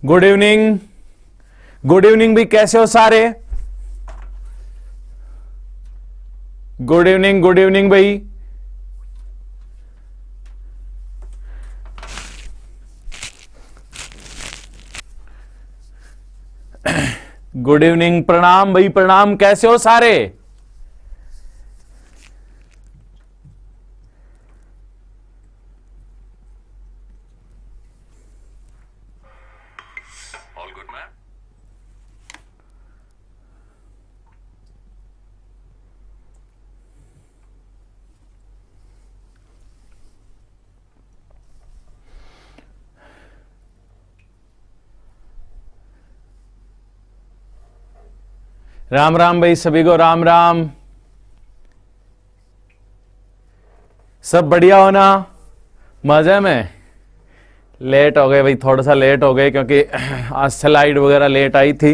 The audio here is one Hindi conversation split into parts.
Good evening. गुड इवनिंग भी, कैसे हो सारे? गुड इवनिंग भाई। गुड इवनिंग, प्रणाम भाई, प्रणाम। कैसे हो सारे? All good ma'am. Ram Ram भाई, सभी को राम राम। सब बढ़िया हो ना? मजे में? लेट हो गए भाई, थोड़ा सा लेट हो गए क्योंकि आज स्लाइड वगैरह लेट आई थी।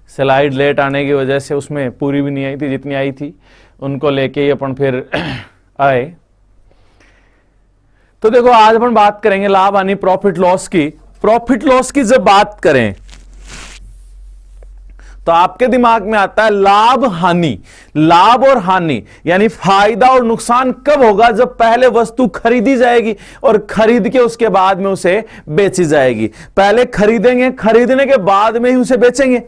स्लाइड लेट आने की वजह से उसमें पूरी भी नहीं आई थी, जितनी आई थी उनको लेके ही अपन फिर आए। तो देखो, आज अपन बात करेंगे लाभ हानि प्रॉफिट लॉस की। प्रॉफिट लॉस की जब बात करें तो आपके दिमाग में आता है लाभ हानि। लाभ और हानि यानी फायदा और नुकसान कब होगा? जब पहले वस्तु खरीदी जाएगी और खरीद के उसके बाद में उसे बेची जाएगी। पहले खरीदेंगे, खरीदने के बाद में ही उसे बेचेंगे।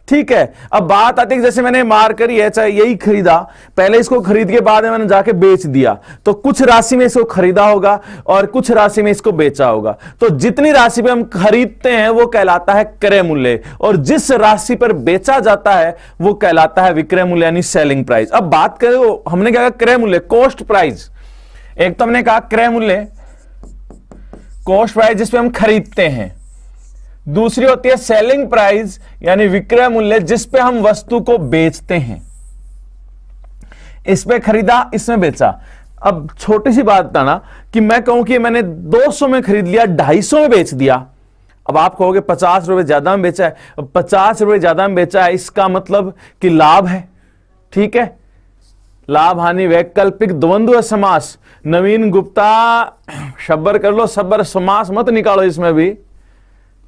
ठीक है। अब बात आती है, जैसे मैंने मार करी है, चाहे यही खरीदा, पहले इसको खरीद के बाद में मैंने जाके बेच दिया, तो कुछ राशि में इसको खरीदा होगा और कुछ राशि में इसको बेचा होगा। तो जितनी राशि पे हम खरीदते हैं वो कहलाता है क्रय मूल्य, और जिस राशि पर बेचा जाता है वो कहलाता है विक्रय मूल्य यानी सेलिंग प्राइस। अब बात करें, हमने क्या कहा? क्रय मूल्य, कॉस्ट प्राइस। एक तो हमने कहा क्रय मूल्य, कॉस्ट प्राइस जिसपे हम खरीदते हैं। दूसरी होती है सेलिंग प्राइस यानी विक्रय मूल्य, जिस पे हम वस्तु को बेचते हैं। इस पे खरीदा, इसमें बेचा। अब छोटी सी बात था ना कि मैं कहूं कि मैंने 200 में खरीद लिया, 250 में बेच दिया। अब आप कहोगे 50 रुपए ज्यादा में बेचा है। 50 रुपए ज्यादा में बेचा है, इसका मतलब कि लाभ है। ठीक है। लाभ हानि वैकल्पिक द्वंद्व समास। नवीन गुप्ता, शब्बर कर लो, सब्बर समास मत निकालो इसमें भी।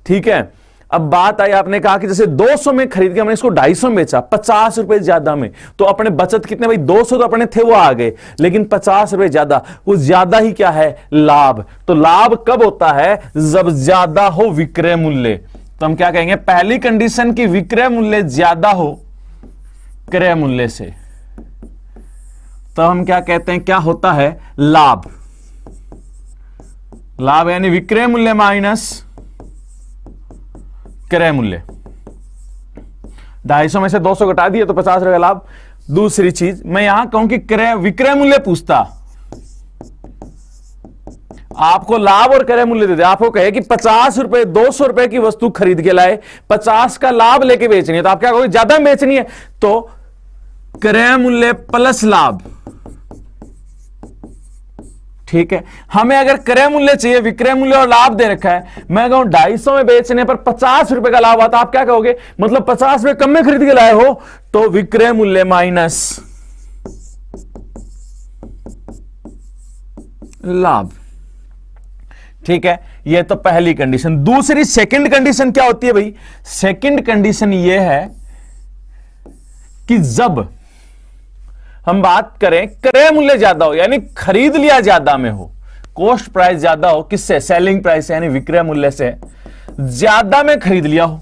ठीक है। अब बात आई, आपने कहा कि जैसे 200 में खरीद के हमने इसको 250 में बेचा, 50 रुपए ज्यादा में, तो अपने बचत कितने भाई? 200 तो अपने थे वो आ गए, लेकिन 50 रुपए ज्यादा, वो ज्यादा ही क्या है? लाभ। तो लाभ कब होता है? जब ज्यादा हो विक्रय मूल्य। तो हम क्या कहेंगे? पहली कंडीशन की विक्रय मूल्य ज्यादा हो क्रय मूल्य से, तो हम क्या कहते हैं? क्या होता है? लाभ। लाभ यानी विक्रय मूल्य माइनस क्रय मूल्य। 250 में से 200 घटा दिए तो 50 रुपए का लाभ। दूसरी चीज मैं यहां कहूं कि विक्रय मूल्य पूछता, आपको लाभ और क्रय मूल्य देते, आपको कहे कि 50 रुपए 200 रुपए की वस्तु खरीद के लाए, 50 का लाभ लेके बेचनी है, तो आप क्या कहोगे? ज्यादा में बेचनी है, तो क्रय मूल्य प्लस लाभ। ठीक है। हमें अगर क्रय मूल्य चाहिए, विक्रय मूल्य और लाभ दे रखा है, मैं कहूं 250 में बेचने पर 50 रुपए का लाभ आता, आप क्या कहोगे? मतलब 50 रुपए कम में खरीद के लाए हो, तो विक्रय मूल्य माइनस लाभ। ठीक है। यह तो पहली कंडीशन। दूसरी, सेकंड कंडीशन क्या होती है भाई? सेकंड कंडीशन यह है कि जब हम बात करें क्रय मूल्य ज्यादा हो, यानी खरीद लिया ज्यादा में हो, कॉस्ट प्राइस ज्यादा हो, किससे? सेलिंग प्राइस यानी विक्रय मूल्य से ज्यादा में खरीद लिया हो,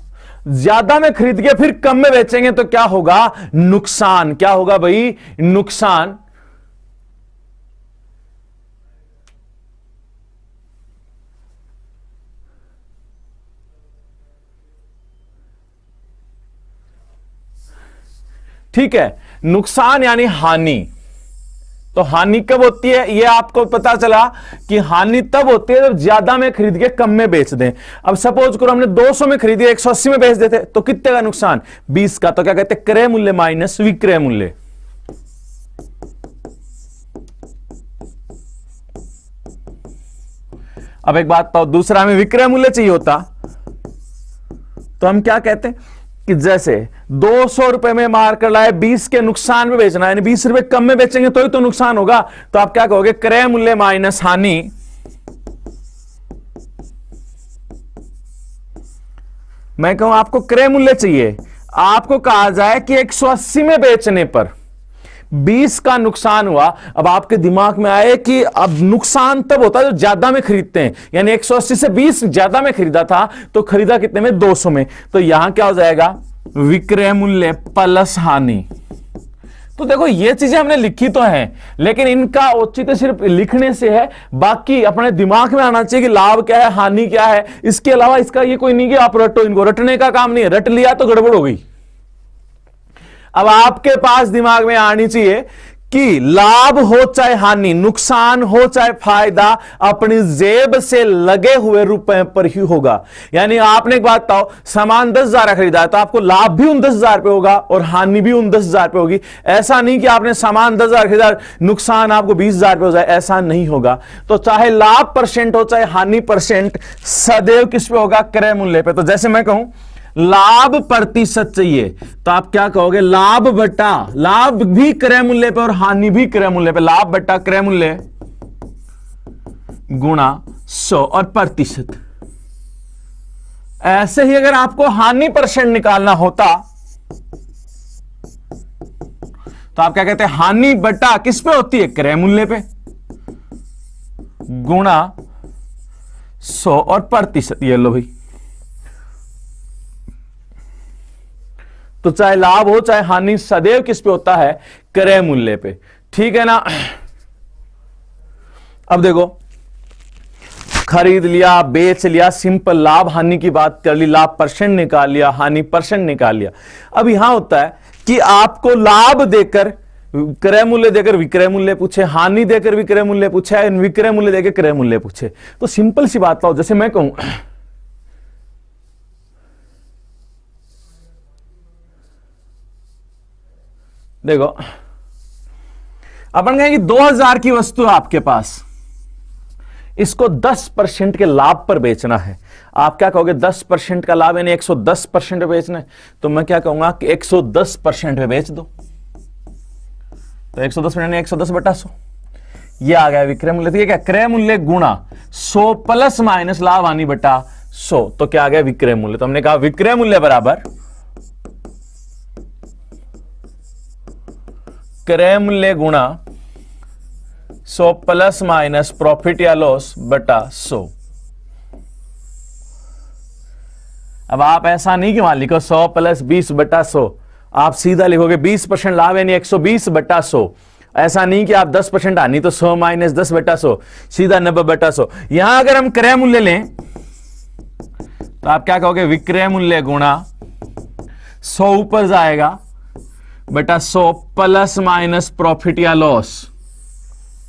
ज्यादा में खरीद के फिर कम में बेचेंगे तो क्या होगा? नुकसान। क्या होगा भाई? नुकसान। ठीक है। नुकसान यानी हानि। तो हानि कब होती है? यह आपको पता चला कि हानि तब होती है जब ज्यादा में खरीद के कम में बेच दें। अब सपोज करो हमने 200 में खरीदी, 180 में बेच देते, तो कितने का नुकसान? 20 का। तो क्या कहते हैं? क्रय मूल्य माइनस विक्रय मूल्य। अब एक बात बताओ, दूसरा हमें विक्रय मूल्य चाहिए होता तो हम क्या कहते हैं कि जैसे 200 रुपए में मार कर लाए, 20 के नुकसान में बेचना, यानी 20 रुपए कम में बेचेंगे तो ही तो नुकसान होगा। तो आप क्या कहोगे? क्रय मूल्य माइनस हानि मैं कहूं आपको क्रय मूल्य चाहिए, आपको कहा जाए कि 180 में बेचने पर 20 का नुकसान हुआ। अब आपके दिमाग में आए कि अब नुकसान तब होता है जो ज्यादा में खरीदते हैं, यानी 180 से 20 ज्यादा में खरीदा था तो खरीदा कितने में, 200 में। तो यहां क्या हो जाएगा, विक्रय मूल्य प्लस हानि। तो देखो ये चीजें हमने लिखी तो हैं, लेकिन इनका औचित्य सिर्फ लिखने से है, बाकी अपने दिमाग में आना चाहिए कि लाभ क्या है, हानि क्या है। इसके अलावा इसका ये कोई नहीं कि आप रटो, इनको रटने का काम नहीं है, रट लिया तो गड़बड़ हो गई। अब आपके पास दिमाग में आनी चाहिए कि लाभ हो चाहे हानि, नुकसान हो चाहे फायदा, अपनी जेब से लगे हुए रुपए पर ही होगा। यानी आपने एक बात बताओ, सामान 10,000 खरीदा है तो आपको लाभ भी उन 10,000 पे होगा और हानि भी उन 10,000 पे होगी। ऐसा नहीं कि आपने सामान 10,000 खरीदा, नुकसान आपको 20,000 पे हो जाए, ऐसा नहीं होगा। तो चाहे लाभ परसेंट हो चाहे हानि परसेंट, सदैव किस पे होगा, क्रय मूल्य पे। तो जैसे मैं कहूं लाभ प्रतिशत चाहिए तो आप क्या कहोगे, लाभ बटा, लाभ भी क्रय मूल्य पे और हानि भी क्रय मूल्य पे, लाभ बटा क्रय मूल्य गुणा 100 और प्रतिशत। ऐसे ही अगर आपको हानि परसेंट निकालना होता तो आप क्या कहते हैं, हानि बटा किस पे होती है, क्रय मूल्य पे, गुणा 100 और प्रतिशत। ये लो भाई, तो चाहे लाभ हो चाहे हानि, सदैव किस पे होता है, क्रय मूल्य पे। ठीक है ना। अब देखो, खरीद लिया, बेच लिया, सिंपल लाभ हानि की बात कर ली, लाभ परसेंट निकाल लिया, हानि परसेंट निकाल लिया। अब यहां होता है कि आपको लाभ देकर क्रय मूल्य देकर विक्रय मूल्य पूछे, हानि देकर विक्रय मूल्य पूछे, विक्रय मूल्य देकर क्रय मूल्य पूछे। तो सिंपल सी बात लाओ, जैसे मैं कहूं देखो, अपन कहेंगे 2,000 की वस्तु है आपके पास, इसको 10% के लाभ पर बेचना है। आप क्या कहोगे, 10% का लाभ यानी 110% बेचना है। तो मैं क्या कहूंगा कि 110% पे बेच दो। तो 110 110 बटा 100, ये आ गया विक्रय मूल्य। तो ये क्या, क्रय मूल्य गुणा 100 प्लस माइनस लाभ हानि बटा 100। तो क्या आ गया, विक्रय मूल्य। तो हमने कहा विक्रय मूल्य बराबर क्रय मूल्य गुणा 100 प्लस माइनस प्रॉफिट या लॉस बटा 100। अब आप ऐसा नहीं कि मान लिखो 100 प्लस 20 बटा 100, आप सीधा लिखोगे 20% लाभ यानी 120 बटा 100। ऐसा नहीं कि आप 10% हानि तो 100 माइनस 10 बटा 100, सीधा 90 बटा 100। यहां अगर हम क्रय मूल्य लें तो आप क्या कहोगे, विक्रय मूल्य गुणा 100 ऊपर जाएगा बटा 100 प्लस माइनस प्रॉफिट या लॉस।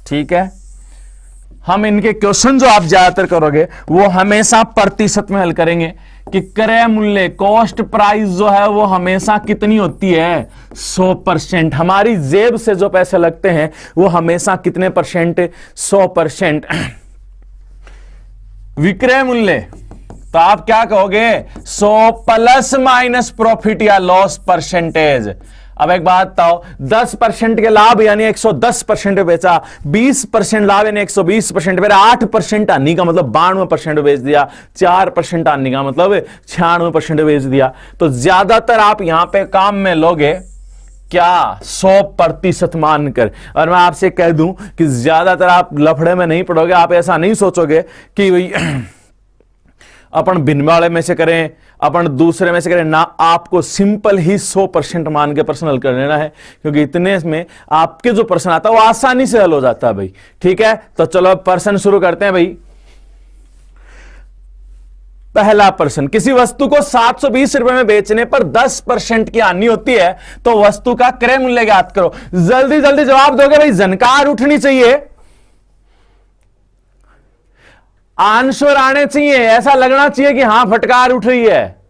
ठीक है। हम इनके क्वेश्चन जो आप ज्यादातर करोगे वो हमेशा प्रतिशत में हल करेंगे कि क्रय मूल्य कॉस्ट प्राइस जो है वो हमेशा कितनी होती है, 100%। हमारी जेब से जो पैसे लगते हैं वो हमेशा कितने परसेंट, 100%। विक्रय मूल्य तो आप क्या कहोगे, 100 प्लस माइनस प्रॉफिट या लॉस परसेंटेज। अब एक बात बताओ, 10% के लाभ यानी 110% पे बेचा, 20% लाभ यानी 120% पे, 8% हानि का मतलब 92% बेच दिया, 4% हानि का मतलब 96% बेच दिया। तो ज्यादातर आप यहां पे काम में लोगे क्या, 100% मानकर। और मैं आपसे कह दूं कि ज्यादातर आप लफड़े में नहीं पड़ोगे। आप ऐसा नहीं सोचोगे कि भाई अपन भिन्न वाले में से करें, अपन दूसरे में से करें ना। आपको सिंपल ही 100% मान के प्रश्न हल कर लेना है, क्योंकि इतने में आपके जो प्रश्न आता है वो आसानी से हल हो जाता है भाई। ठीक है, तो चलो प्रश्न शुरू करते हैं भाई। पहला प्रश्न, किसी वस्तु को 720 रुपए में बेचने पर 10% की हानि होती है तो वस्तु का क्रय मूल्य ज्ञात करो। जल्दी जल्दी जवाब दोगे भाई, जनकार उठनी चाहिए, आंसर आने चाहिए, ऐसा लगना चाहिए कि हां फटकार उठ रही है।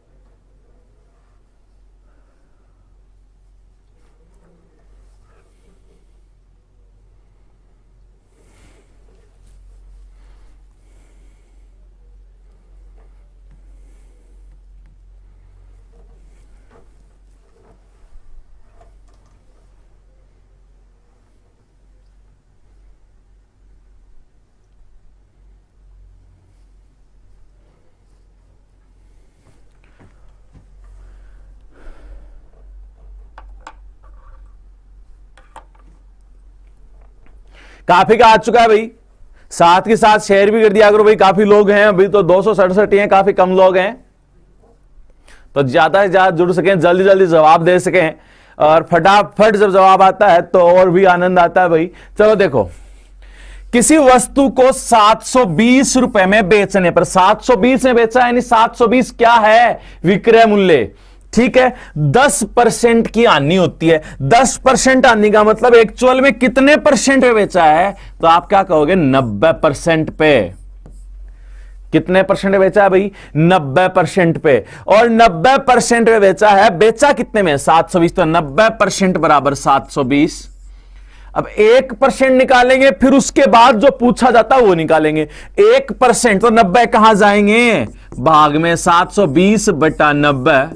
काफी का आ चुका है भाई, साथ के साथ शेयर भी कर दिया करो भाई, काफी लोग हैं अभी तो 267 ही हैं, काफी कम लोग हैं, तो ज्यादा से ज्यादा जुड़ सकें, जल्दी जल्दी जवाब दे सकें, और फटाफट जब जवाब आता है तो और भी आनंद आता है भाई। चलो देखो, किसी वस्तु को 720 रुपए में बेचने पर, 720 में बेचा यानी 720 क्या है, विक्रय मूल्य, ठीक है। 10% की हानि होती है, 10% हानि का मतलब एक्चुअल में कितने परसेंट पे बेचा है, तो आप क्या कहोगे, 90% पे। कितने परसेंट बेचा है भाई, 90% पे, और 90% पे बेचा है, बेचा कितने में, 720, तो 90% बराबर 720। अब 1% निकालेंगे, फिर उसके बाद जो पूछा जाता है वो निकालेंगे। 1% तो 90 कहां जाएंगे, भाग में 720 बटा 90,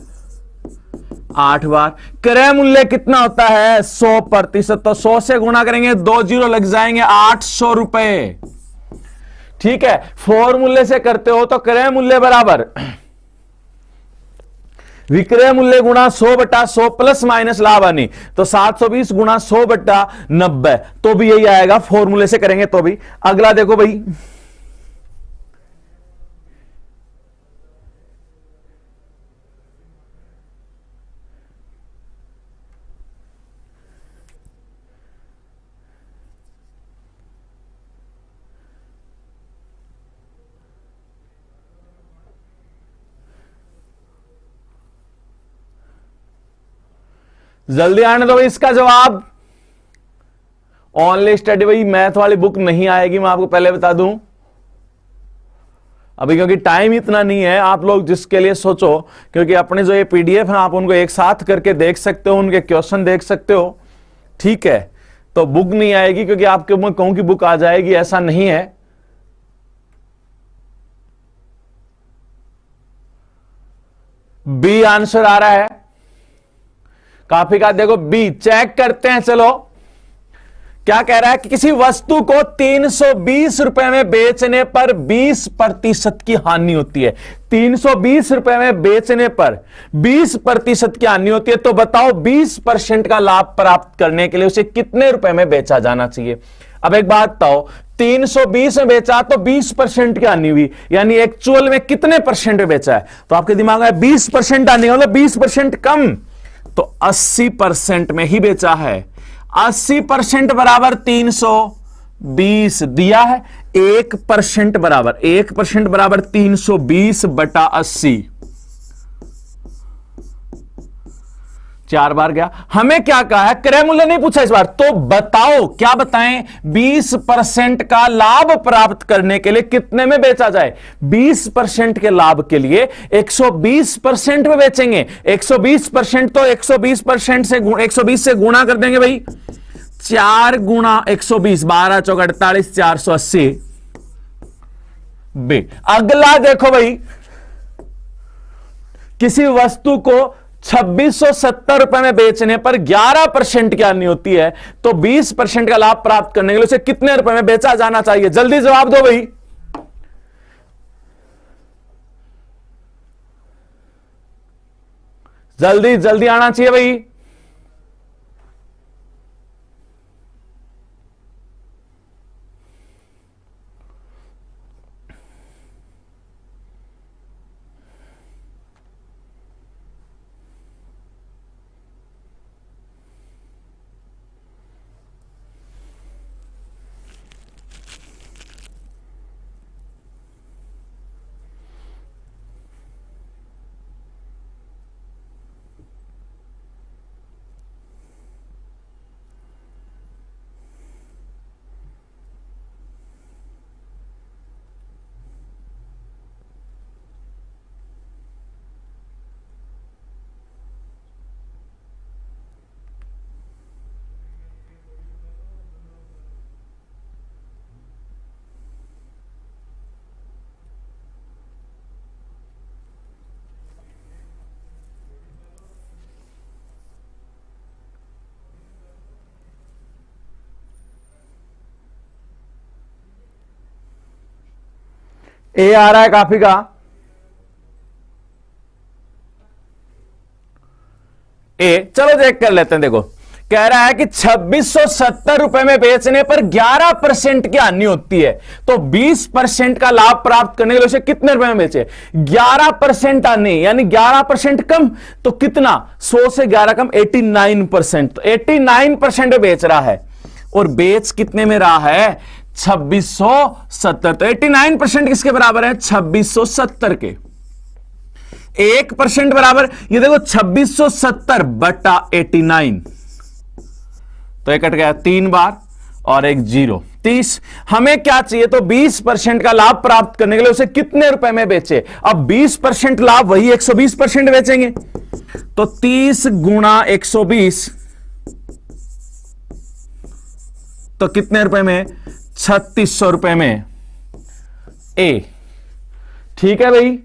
8 बार। क्रय मूल्य कितना होता है, 100%, तो 100 से गुणा करेंगे, 2 जीरो लग जाएंगे, 800 रुपए, ठीक है। फॉर्मूले से करते हो तो क्रय मूल्य बराबर विक्रय मूल्य गुणा 100 बटा 100 प्लस माइनस लाभ हानि, तो 720 गुणा 100 बटा 90, तो भी यही आएगा, फॉर्मूले से करेंगे तो भी। अगला देखो भाई, जल्दी आने दो भाई इसका जवाब। ऑनलाइन स्टडी भाई मैथ वाली बुक नहीं आएगी, मैं आपको पहले बता दूं अभी, क्योंकि टाइम इतना नहीं है। आप लोग जिसके लिए सोचो, क्योंकि अपने जो ये पीडीएफ है आप उनको एक साथ करके देख सकते हो, उनके क्वेश्चन देख सकते हो, ठीक है। तो बुक नहीं आएगी, क्योंकि आपके मैं कहूं कि बुक आ जाएगी, ऐसा नहीं है। बी आंसर आ रहा है काफी का, देखो बी चेक करते हैं। चलो क्या कह रहा है कि किसी वस्तु को 320 रुपए में बेचने पर 20% की हानि होती है। 320 रुपए में बेचने पर 20% की हानि होती है, तो बताओ 20% का लाभ प्राप्त करने के लिए उसे कितने रुपए में बेचा जाना चाहिए। अब एक बात बताओ, 320 में बेचा तो 20% की हानि हुई, यानी एक्चुअल में कितने परसेंट में बेचा है, तो आपके दिमाग में 20% हानि, मतलब 20% कम, तो 80% में ही बेचा है। 80% बराबर 320 दिया है, 1% बराबर 1% बराबर 320 बटा 80, 4 बार गया। हमें क्या कहा है, क्रय मूल्य नहीं पूछा इस बार, तो बताओ क्या बताएं, 20% का लाभ प्राप्त करने के लिए कितने में बेचा जाए। 20% के लाभ के लिए 120% में बेचेंगे। 120% तो 120% से 120 से गुणा कर देंगे भाई, 4 गुणा 120, 12 चौक 48, 480 बे। अगला देखो भाई, किसी वस्तु को 2670 रुपए में बेचने पर 11% की हानि होती है, तो 20% का लाभ प्राप्त करने के लिए उसे कितने रुपए में बेचा जाना चाहिए। जल्दी जवाब दो भाई, जल्दी जल्दी आना चाहिए भाई। ए आ रहा है काफी का, ए चलो चेक कर लेते हैं। देखो कह रहा है कि 2670 रुपए में बेचने पर 11% की हानि होती है, तो 20% का लाभ प्राप्त करने के लिए उसे कितने रुपए में बेचे? 11% हानि, यानी 11% कम, तो कितना? 100 से 11 कम 89%, तो 89% में बेच रहा है। और बेच कितने में रहा है? 2670। तो 89% किसके बराबर है? 2670 के। 1% बराबर, ये देखो 2670 बटा 89, तो एक कट गया 3 बार और एक 0, 30। हमें क्या चाहिए? तो 20% का लाभ प्राप्त करने के लिए उसे कितने रुपए में बेचे? अब 20% लाभ वही 120% बेचेंगे, तो 30 गुणा 120, तो कितने रुपए में? 3600 रुपए में। ए, ठीक है भाई।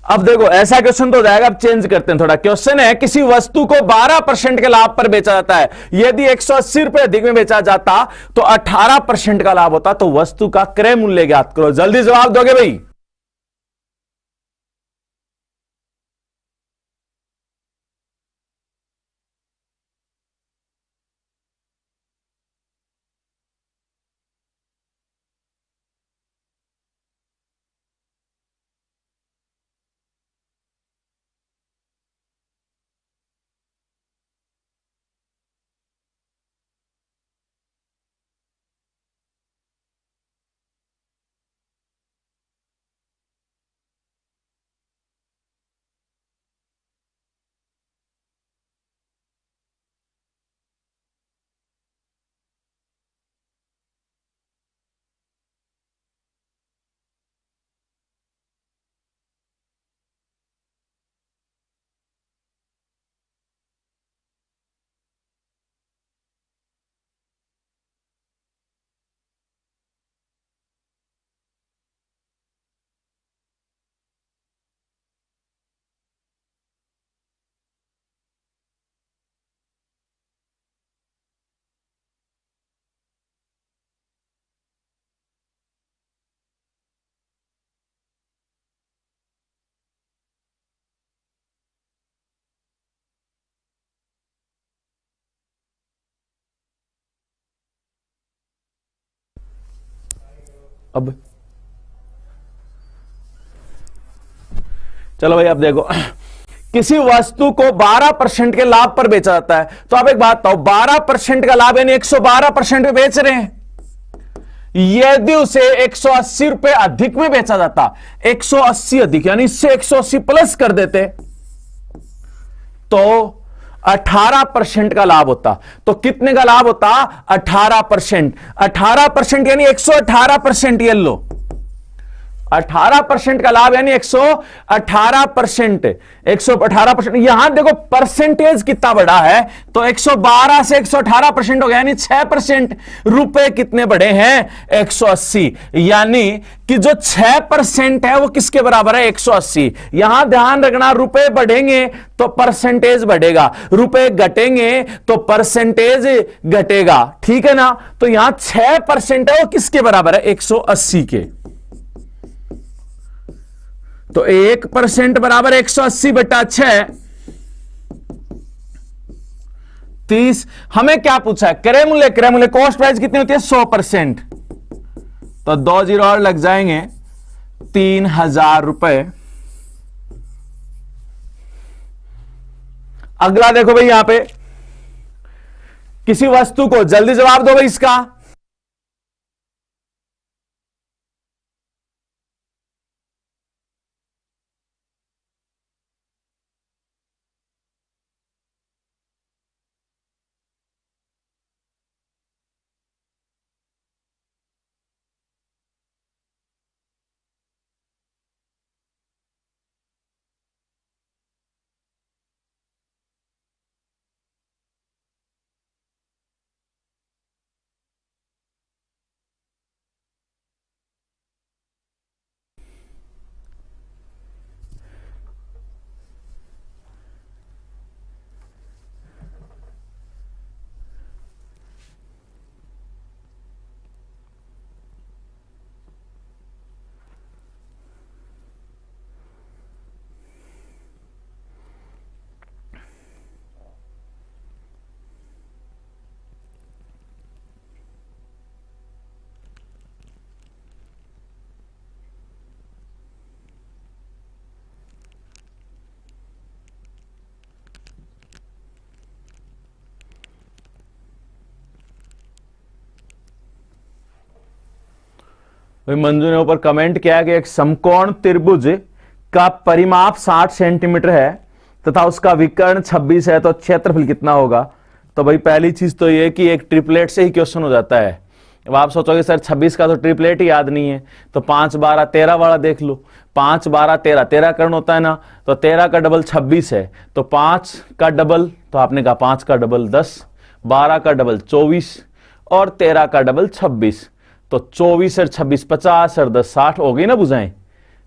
अब देखो ऐसा क्वेश्चन तो हो जाएगा, अब चेंज करते हैं थोड़ा। क्वेश्चन है, किसी वस्तु को 12% के लाभ पर बेचा जाता है, यदि 180 रुपए अधिक में बेचा जाता तो 18% का लाभ होता, तो वस्तु का क्रय मूल्य ज्ञात करो। जल्दी जवाब दोगे भाई? अब चलो भाई, अब देखो, किसी वस्तु को 12% के लाभ पर बेचा जाता है, तो आप एक बात बताओ, 12% का लाभ यानी 112% में बेच रहे हैं। यदि उसे 180 रुपए अधिक में बेचा जाता, 180 अधिक यानी इससे 180 प्लस कर देते, तो 18% का लाभ होता। तो कितने का लाभ होता? 18%। 18% यानी 118%। ये लो, 18% का लाभ यानी 118%। 118%, यहां देखो परसेंटेज कितना बड़ा है, तो 112 से 118% हो गया, यानी 6%। रुपए कितने बढ़े हैं? 180। यानी कि जो 6% है वो किसके बराबर है? 180। यहां ध्यान रखना, रुपए बढ़ेंगे तो परसेंटेज बढ़ेगा, रुपए घटेंगे तो परसेंटेज घटेगा, ठीक है ना? तो यहां 6% है वो किसके बराबर है? 180 के। तो 1% बराबर 180 बटा 6, 30। हमें क्या पूछा है? क्रय मूल्य। क्रय मूल्य कॉस्ट प्राइस कितनी होती है? 100%। तो 2 जीरो और लग जाएंगे, 3000 रुपए। अगला देखो भाई, यहां पे किसी वस्तु को, जल्दी जवाब दो भाई इसका। भाई मंजू ने ऊपर कमेंट किया है कि एक समकोण त्रिभुज का परिमाप 60 सेंटीमीटर है तथा उसका विकर्ण 26 है, तो क्षेत्रफल कितना होगा। तो भाई पहली चीज तो ये कि एक ट्रिपलेट से ही क्वेश्चन हो जाता है। अब आप सोचोगे सर 26 का तो ट्रिपलेट ही याद नहीं है, तो 5 12 13 वाला देख लो। 5 12 13, 13 कर्ण होता है ना, तो 13 का डबल 26 है, तो 5 का डबल, तो आपने कहा 5 का डबल 10, 12 का डबल 24 और 13 का डबल 26, तो 24 और 26 50 और 10 60 हो गई ना बुझाएं।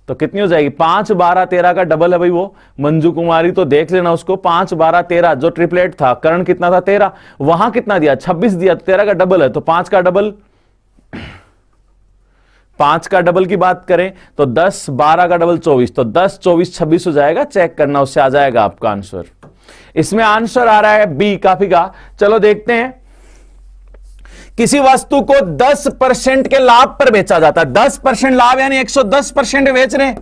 तो कितनी हो जाएगी, 5 12 13 का डबल है भाई वो मंजू कुमारी, तो देख लेना उसको। 5 12 13 जो ट्रिपलेट था, कर्ण कितना था 13, वहां कितना दिया 26 दिया, तो 13 का डबल है, तो 5 का डबल, 5 का डबल की बात करें तो 10 12 का डबल 24, तो 10 24 26 हो जाएगा। चेक करना, उससे आ जाएगा आपका आंसर। इसमें आंसर आ रहा है बी काफी का। चलो देखते हैं, किसी वस्तु को 10% के लाभ पर बेचा जाता है। 10% लाभ यानी 110% बेच रहे हैं।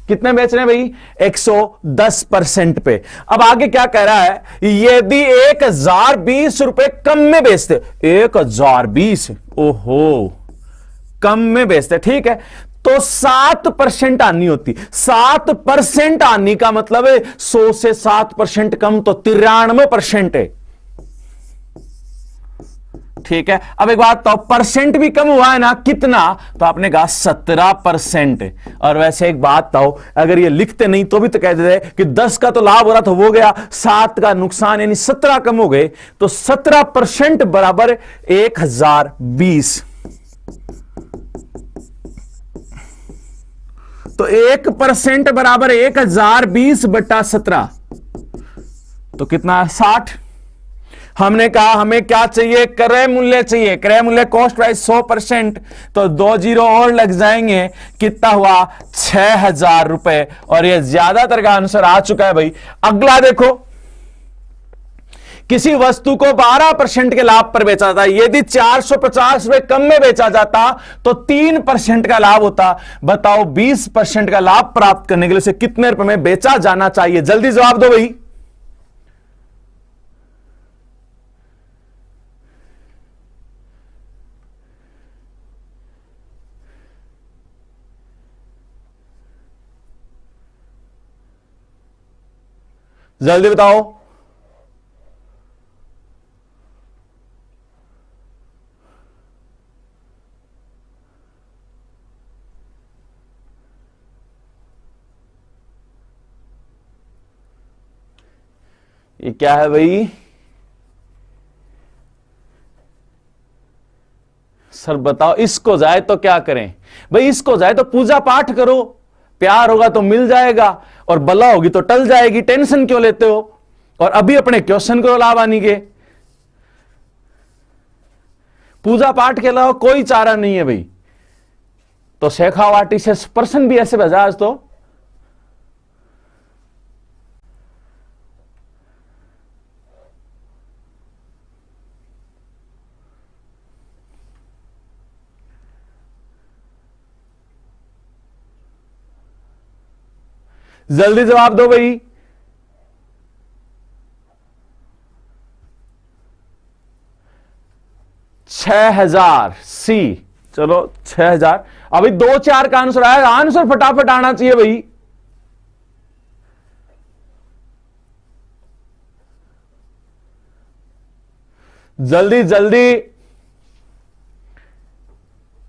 कितने बेच रहे हैं भाई, 110% पे। अब आगे क्या कह रहा है, यदि 1020 रुपए कम में बेचते, 1020, ओहो कम में बेचते, ठीक है, तो 7% आनी होती। 7% आनी का मतलब है 100 से 7% कम तो 93% है, ठीक है। अब एक बात तो परसेंट भी कम हुआ है ना, कितना, तो आपने कहा 17%। और वैसे एक बात तो अगर ये लिखते नहीं तो भी तो कह देते कि 10 का तो लाभ हो रहा था वो गया, 7 का नुकसान यानी 17 कम हो गए, तो 17% बराबर 1020। तो 1% बराबर 1020/17, तो कितना 60। हमने कहा हमें क्या चाहिए, क्रय मूल्य चाहिए। क्रय मूल्य कॉस्ट प्राइस 100%, तो 2 जीरो और लग जाएंगे, कितना हुआ 6000 रुपए। और ये ज्यादातर का आंसर आ चुका है भाई। अगला देखो, किसी वस्तु को 12% के लाभ पर बेचा जाता है। यदि 450 रुपए कम में बेचा जाता तो 3% का लाभ होता। बताओ 20% का लाभ प्राप्त करने के लिए उसे कितने रुपए में बेचा जाना चाहिए। जल्दी जवाब दो भाई। जल्दी बताओ। ये क्या है भाई, सर बताओ। इसको जाए तो क्या करें भाई, इसको जाए तो पूजा पाठ करो, प्यार होगा तो मिल जाएगा, और बला होगी तो टल जाएगी। टेंशन क्यों लेते हो। और अभी अपने क्वेश्चन करो लाभानी के। पूजा पाठ के अलावा कोई चारा नहीं है भाई। तो शेखावाटी से पर्सन भी ऐसे बजाज तो जल्दी जवाब दो भाई। $6000 सी। चलो 6000। अभी 2 4 का आंसर आया, आंसर फटाफट आना चाहिए भाई। जल्दी जल्दी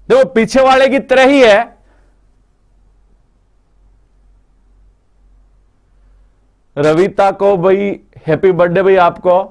देखो, पीछे वाले की तरह ही है। रविता को भाई हैप्पी बर्थडे भाई आपको।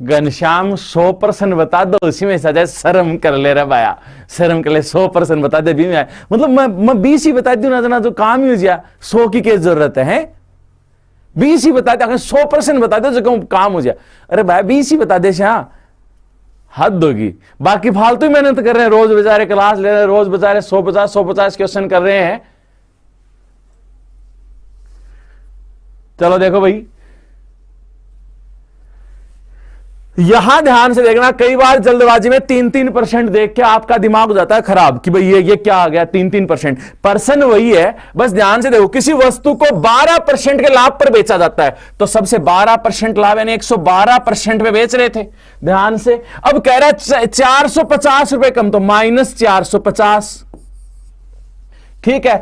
घनश्याम 100% बता दो, उसी में सजा शर्म कर ले रहा भाया, शर्म कर ले। 100% बता दे भी मैं, मतलब मैं 20 ही बता दूं ना, जो काम ही हो जाए। 100 की क्या जरूरत है 20 ही बता दे। अगर 100% बता दो जो काम हो जाए। अरे भाई 20 ही बता दे, हद होगी। बाकी फालतू ही मेहनत कर रहे हैं, रोज बेचारे क्लास ले रहे हैं, रोज बेचारे 150 क्वेश्चन कर रहे हैं। चलो देखो भाई, यहां ध्यान से देखना, कई बार जल्दबाजी में 3-3% देख के आपका दिमाग हो जाता है खराब कि भाई ये क्या आ गया 3-3%। पर्सन वही है, बस ध्यान से देखो, किसी वस्तु को 12% के लाभ पर बेचा जाता है तो सबसे 12% लाभ यानी 112% पे बेच रहे थे। ध्यान से, अब कह रहा है 450 रुपए कम, तो -450, ठीक है,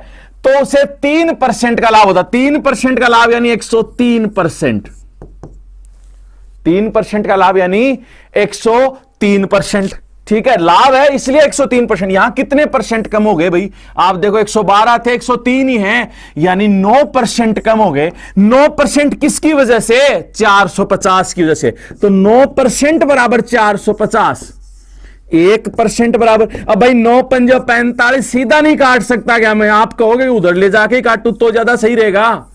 तो उसे 3% का लाभ होता, 3% का लाभ यानी 103%, 3% का लाभ यानी 103%, ठीक है, लाभ है इसलिए 103%। यहां कितने परसेंट कम हो गए भाई, आप देखो 112 थे 103 ही हैं, यानी 9% कम हो गए। 9% किसकी वजह से, 450 की वजह से, तो 9% बराबर 450, 1% बराबर, अब भाई 9 पंजे 45 सीधा नहीं काट सकता क्या मैं, आप कहोगे उधर ले जाके ही काटू तो ज्यादा सही रहेगा,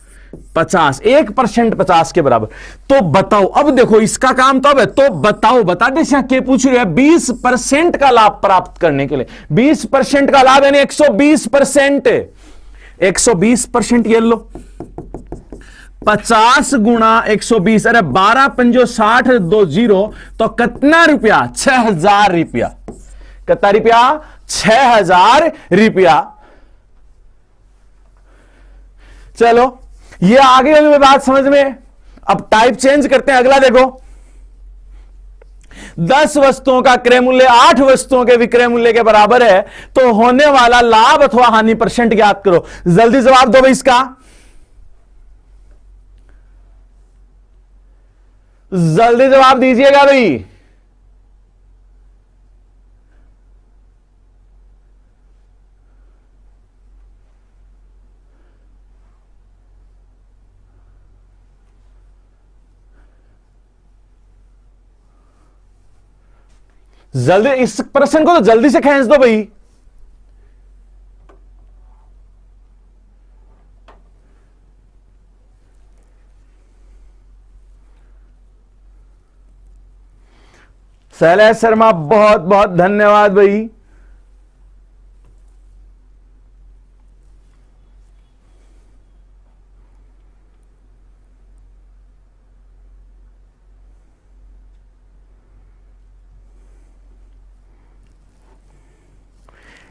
50, 1% 50 के बराबर। तो बताओ, अब देखो इसका काम तो अब है, तो बताओ, बता दे क्या पूछ रहे हैं, 20% का लाभ प्राप्त करने के लिए, 20% का लाभ यानी 120%, 120% ये लो, 50 गुणा 120, अरे 12 पंजो 60 2 0, तो कितना रुपया, 6000 रुपया, कितना रुपया, 6000 रुपया। चलो ये आगे वाली बात समझ में। अब टाइप चेंज करते हैं, अगला देखो, 10 वस्तुओं का क्रय मूल्य 8 वस्तुओं के विक्रय मूल्य के बराबर है, तो होने वाला लाभ अथवा हानि परसेंट ज्ञात करो। जल्दी जवाब दो भाई इसका, जल्दी जवाब दीजिएगा भाई। जल्दी इस प्रश्न को तो जल्दी से खींच दो भाई। शैलेश शर्मा बहुत बहुत धन्यवाद भाई।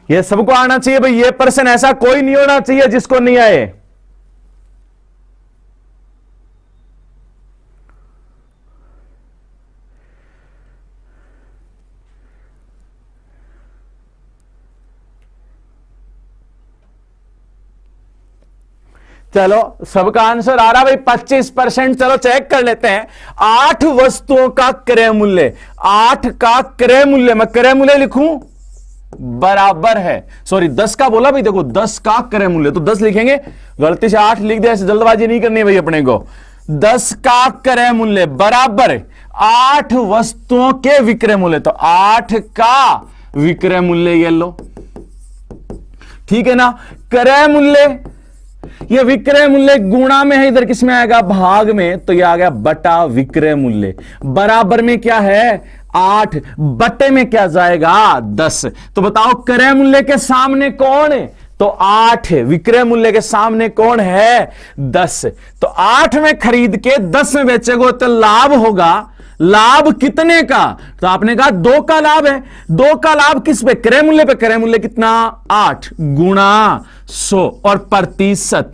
ये सबको आना चाहिए भाई, ये पर्सन ऐसा कोई नहीं होना चाहिए जिसको नहीं आए। चलो सबका आंसर आ रहा भाई 25%। चलो चेक कर लेते हैं। 8 वस्तुओं का क्रय मूल्य, 8 का क्रय मूल्य, मैं क्रय मूल्य लिखूं बराबर है, सॉरी 10 का बोला भाई, देखो 10 का क्रय मूल्य तो 10 लिखेंगे, गलती से 8 लिख दिया, ऐसे जल्दबाजी नहीं करनी भाई अपने को। 10 का क्रय मूल्य बराबर 8 वस्तुओं के विक्रय मूल्य, तो 8 का विक्रय मूल्य ये लो, ठीक है ना। क्रय मूल्य, ये विक्रय मूल्य गुणा में है, इधर किसमें आएगा, भाग में, तो ये आ गया बटा विक्रय मूल्य। बराबर में क्या है 8, बटे में क्या जाएगा 10। तो बताओ क्रय मूल्य के सामने कौन है, तो 8, विक्रय मूल्य के सामने कौन है 10। तो 8 में खरीद के 10 में बेचेगो तो लाभ होगा, लाभ कितने का, तो आपने कहा 2 का लाभ है। 2 का लाभ किस पे, क्रय मूल्य पे। क्रय मूल्य कितना 8 गुणा 100 और प्रतिशत,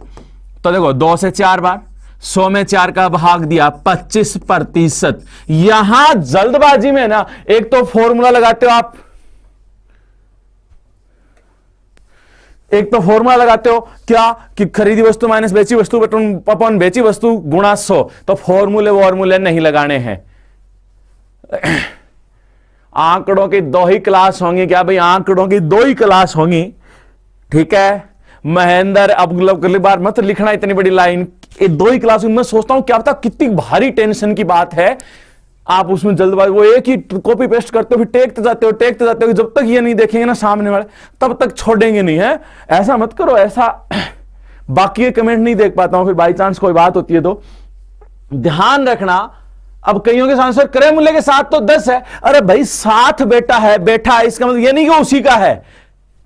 तो देखो 2 से 4 बार, 100 में 4 का भाग दिया 25%। यहां जल्दबाजी में ना एक तो फॉर्मूला लगाते हो आप, एक तो फॉर्मूला लगाते हो क्या कि खरीदी वस्तु माइनस बेची वस्तु अपॉन बेची वस्तु गुणा 100, तो फॉर्मूले वॉर्मूले नहीं लगाने हैं। आंकड़ों की 2 ही क्लास होंगी क्या भाई, आंकड़ों की 2 ही क्लास होंगी, ठीक है। महेंद्र अब अगली बार मत लिखना इतनी बड़ी लाइन, ये 2 ही क्लास। मैं सोचता हूं क्या पता कितनी भारी टेंशन की बात है, आप उसमें जल्दबाजी, वो एक ही कॉपी पेस्ट करते हो, फिर टेकते जाते हो, टेकते जाते हो, जब तक ये नहीं देखेंगे ना सामने वाले तब तक छोड़ेंगे नहीं है। ऐसा मत करो, ऐसा बाकी के कमेंट नहीं देख पाता हूं, फिर बाई चांस कोई बात होती है तो ध्यान रखना। अब कईयों के आंसर क्रय मूल्य के साथ तो 10 है, अरे भाई साथ बेटा है, बैठा है, इसका मतलब ये नहीं कि उसी का है,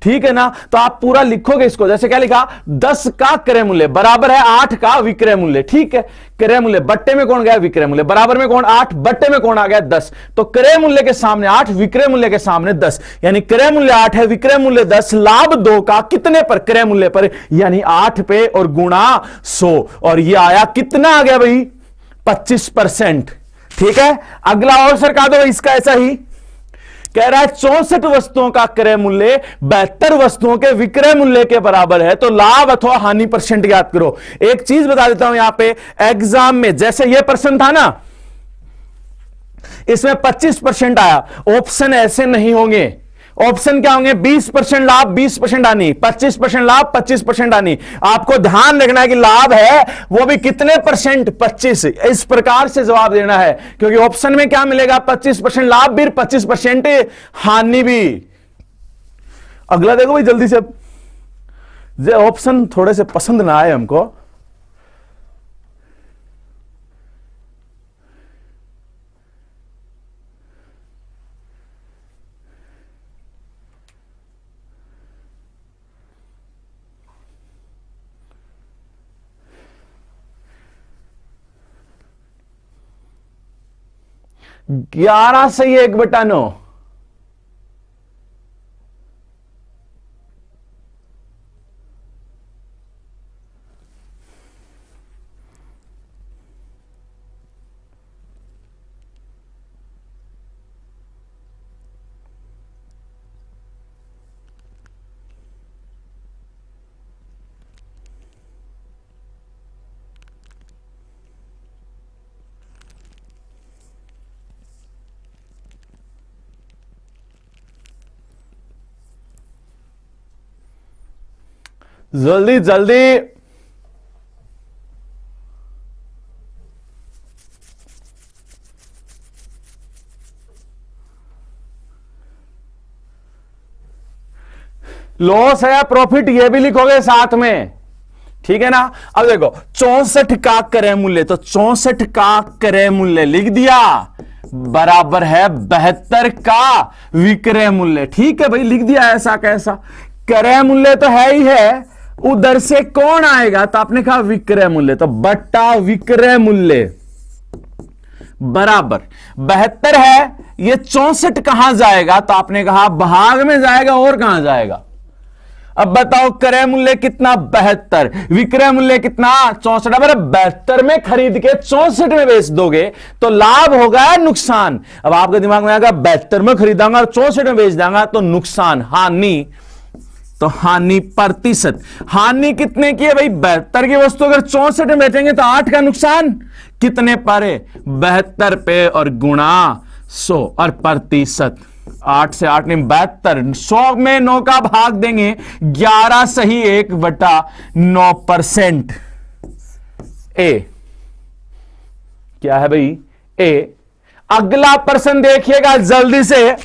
ठीक है ना। तो आप पूरा लिखोगे इसको, जैसे क्या लिखा, 10 का क्रय मूल्य बराबर है 8 का विक्रय मूल्य। ठीक है, क्रय मूल्य बट्टे में कौन गया, विक्रय मूल्य, बराबर में कौन 8, बट्टे में कौन आ गया 10। तो क्रय मूल्य के सामने 8, विक्रय मूल्य के सामने 10, यानी क्रय मूल्य 8 है, विक्रय मूल्य 10, लाभ 2 का कितने पर, क्रय मूल्य पर, यानी 8 पे और गुणा 100, और ये आया कितना आ गया भाई 25%। ठीक है, अगला और सरका दो इसका ऐसा ही, कह रहा है 64 वस्तुओं का क्रय मूल्य 72 वस्तुओं के विक्रय मूल्य के बराबर है, तो लाभ अथवा हानि परसेंट ज्ञात करो। एक चीज बता देता हूं, यहां पे एग्जाम में जैसे ये प्रश्न था ना, इसमें 25% आया, ऑप्शन ऐसे नहीं होंगे। ऑप्शन क्या होंगे, 20% लाभ 20% हानि, 25% लाभ 25% हानि। आपको ध्यान रखना है कि लाभ है वो भी कितने परसेंट, 25, इस प्रकार से जवाब देना है, क्योंकि ऑप्शन में क्या मिलेगा, 25% लाभ भी 25% हानि भी। अगला देखो भाई जल्दी से, ऑप्शन थोड़े से पसंद ना आए हमको, ग्यारह सही 1/9। जल्दी जल्दी, लॉस है या प्रॉफिट ये भी लिखोगे साथ में, ठीक है ना। अब देखो 64 का क्रय मूल्य, तो 64 का क्रय मूल्य लिख दिया बराबर है 72 का विक्रय मूल्य। ठीक है भाई, लिख दिया ऐसा कैसा, क्रय मूल्य तो है ही है, उधर से कौन आएगा, तो आपने कहा विक्रय मूल्य, तो बट्टा विक्रय मूल्य बराबर 72 है, ये 64 कहां जाएगा, तो आपने कहा भाग में जाएगा, और कहां जाएगा। अब बताओ क्रय मूल्य कितना 72, विक्रय मूल्य कितना 64, अगर 72 में खरीद के 64 में बेच दोगे तो लाभ होगा या नुकसान। अब आपके दिमाग में आएगा 72 में खरीदांगा और 64 में बेच देंगे तो नुकसान, हानि। तो हानि प्रतिशत, हानि कितने की है भाई, 72 की वस्तु अगर 64 में बेचेंगे तो 8 का नुकसान, कितने पर है 72 पे और गुणा 100 और प्रतिशत, 8 से 8 नहीं 72, 100 में 9 का भाग देंगे, 11 सही 1/9%। ए क्या है भाई, ए। अगला प्रश्न देखिएगा जल्दी से,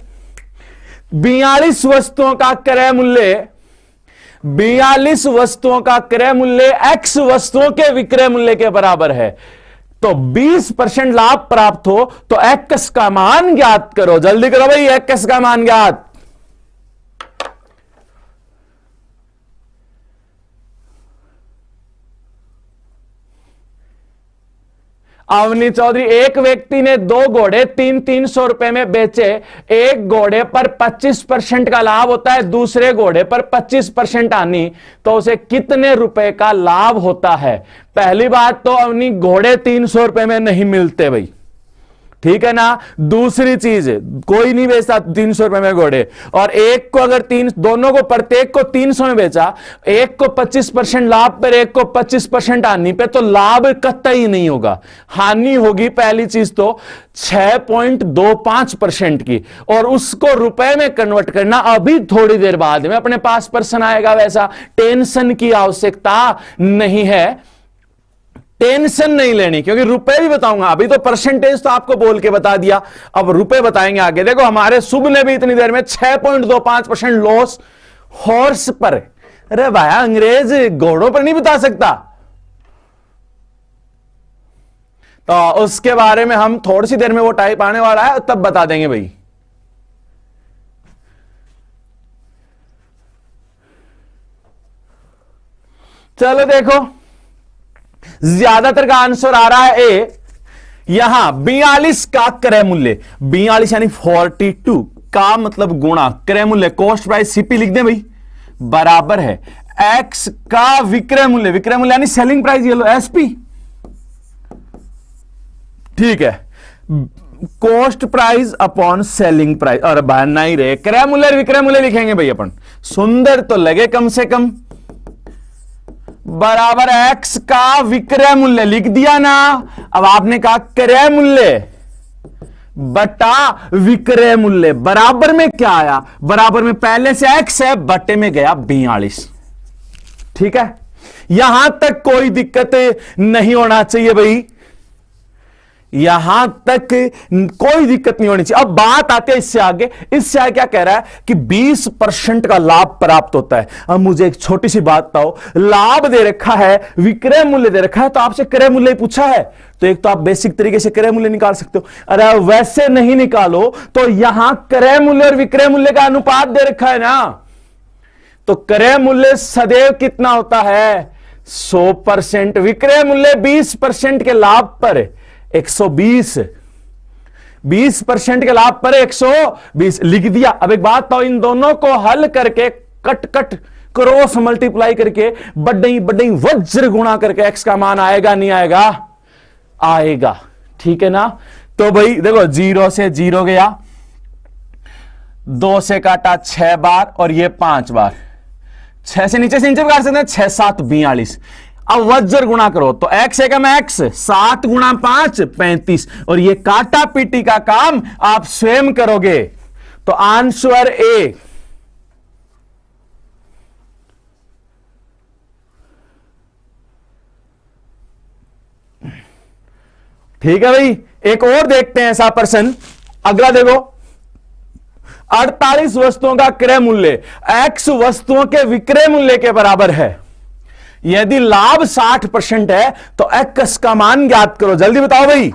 42 वस्तुओं का क्रय मूल्य, 42 वस्तुओं का क्रय मूल्य X वस्तुओं के विक्रय मूल्य के बराबर है, तो 20% लाभ प्राप्त हो तो X का मान ज्ञात करो। जल्दी करो भाई, X का मान ज्ञात। अवनी चौधरी, एक व्यक्ति ने 2 घोड़े 300 रुपए में बेचे, एक घोड़े पर 25% का लाभ होता है, दूसरे घोड़े पर 25% हानि, तो उसे कितने रुपए का लाभ होता है। पहली बात तो अवनी घोड़े 300 रुपए में नहीं मिलते भाई, ठीक है ना। दूसरी चीज, कोई नहीं बेचता 300 रुपए में घोड़े, और एक को अगर दोनों को प्रत्येक को 300 में बेचा, एक को 25% लाभ पर, एक को 25% हानि पे, तो लाभ कतई नहीं होगा, हानि होगी पहली चीज तो 6.25% की, और उसको रुपए में कन्वर्ट करना अभी थोड़ी देर बाद में अपने पास प्रश्न आएगा, वैसा टेंशन की आवश्यकता नहीं है, टेंशन नहीं लेनी, क्योंकि रुपए भी बताऊंगा। अभी तो परसेंटेज तो आपको बोल के बता दिया, अब रुपए बताएंगे आगे। देखो हमारे शुभ ने भी इतनी देर में 6.25% लॉस हॉर्स पर, अरे भाई अंग्रेज घोड़ों पर नहीं बता सकता, तो उसके बारे में हम थोड़ी सी देर में वो टाइप आने वाला है तब बता देंगे भाई। चलो देखो, ज्यादातर का आंसर आ रहा है ए। यहां 42 का क्रय मूल्य, 42 यानी 42 का मतलब गुणा क्रय मूल्य, कॉस्ट प्राइस सीपी लिख दें भाई, बराबर है एक्स का विक्रय मूल्य, विक्रय मूल्य यानी सेलिंग प्राइस, ये लो एसपी, ठीक है, cost price upon selling price, और बहना ही रहे, क्रय मूल्य विक्रय मूल्य लिखेंगे भाई अपन, सुंदर तो लगे कम से कम, बराबर एक्स का विक्रय मूल्य लिख दिया ना। अब आपने कहा क्रय मूल्य बटा विक्रय मूल्य, बराबर में क्या आया, बराबर में पहले से एक्स है, बटे में गया 42, ठीक है, यहां तक कोई दिक्कत नहीं होना चाहिए भाई, यहां तक कोई दिक्कत नहीं होनी चाहिए। अब बात आती है इससे आगे, इससे आगे क्या कह रहा है कि 20% का लाभ प्राप्त होता है। अब मुझे एक छोटी सी बात बताओ, लाभ दे रखा है, विक्रय मूल्य दे रखा है, तो आपसे क्रय मूल्य पूछा है, तो एक तो आप बेसिक तरीके से क्रय मूल्य निकाल सकते हो, अरे वैसे नहीं निकालो तो यहां क्रय मूल्य और विक्रय मूल्य का अनुपात दे रखा है ना, तो क्रय मूल्य सदैव कितना होता है 100%, विक्रय मूल्य 20% के लाभ पर 120, 20% के लाभ पर 120 लिख दिया। अब एक बात तो, इन दोनों को हल करके कट कट क्रॉस मल्टीप्लाई करके बड्डई बड्डई वज्र गुणा करके एक्स का मान आएगा नहीं आएगा, आएगा, ठीक है ना। तो भाई देखो 0 से 0 गया, 2 से काटा 6 बार और ये 5 बार, 6 से नीचे काट सकते हैं, 6 7 42। अब वज्र गुणा करो तो x एकम x, 7 गुणा 5 35, और ये काटा पीटी का काम आप स्वयं करोगे, तो आंसर ए। ठीक है भाई, एक और देखते हैं ऐसा प्रश्न, अगला देखो, 48 वस्तुओं का क्रय मूल्य x वस्तुओं के विक्रय मूल्य के बराबर है, यदि लाभ 60% है तो x का मान ज्ञात करो, जल्दी बताओ भाई।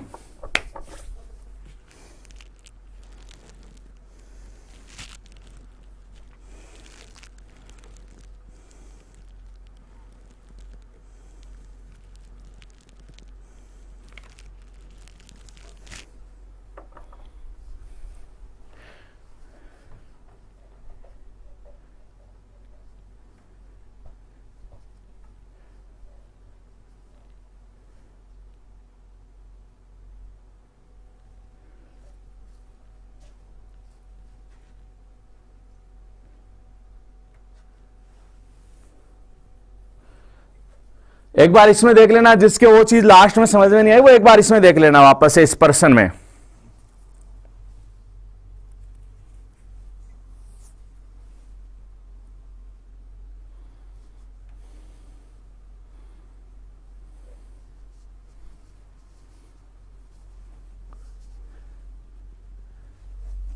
एक बार इसमें देख लेना, जिसके वो चीज लास्ट में समझ में नहीं आई वो एक बार इसमें देख लेना वापस से इस प्रश्न में।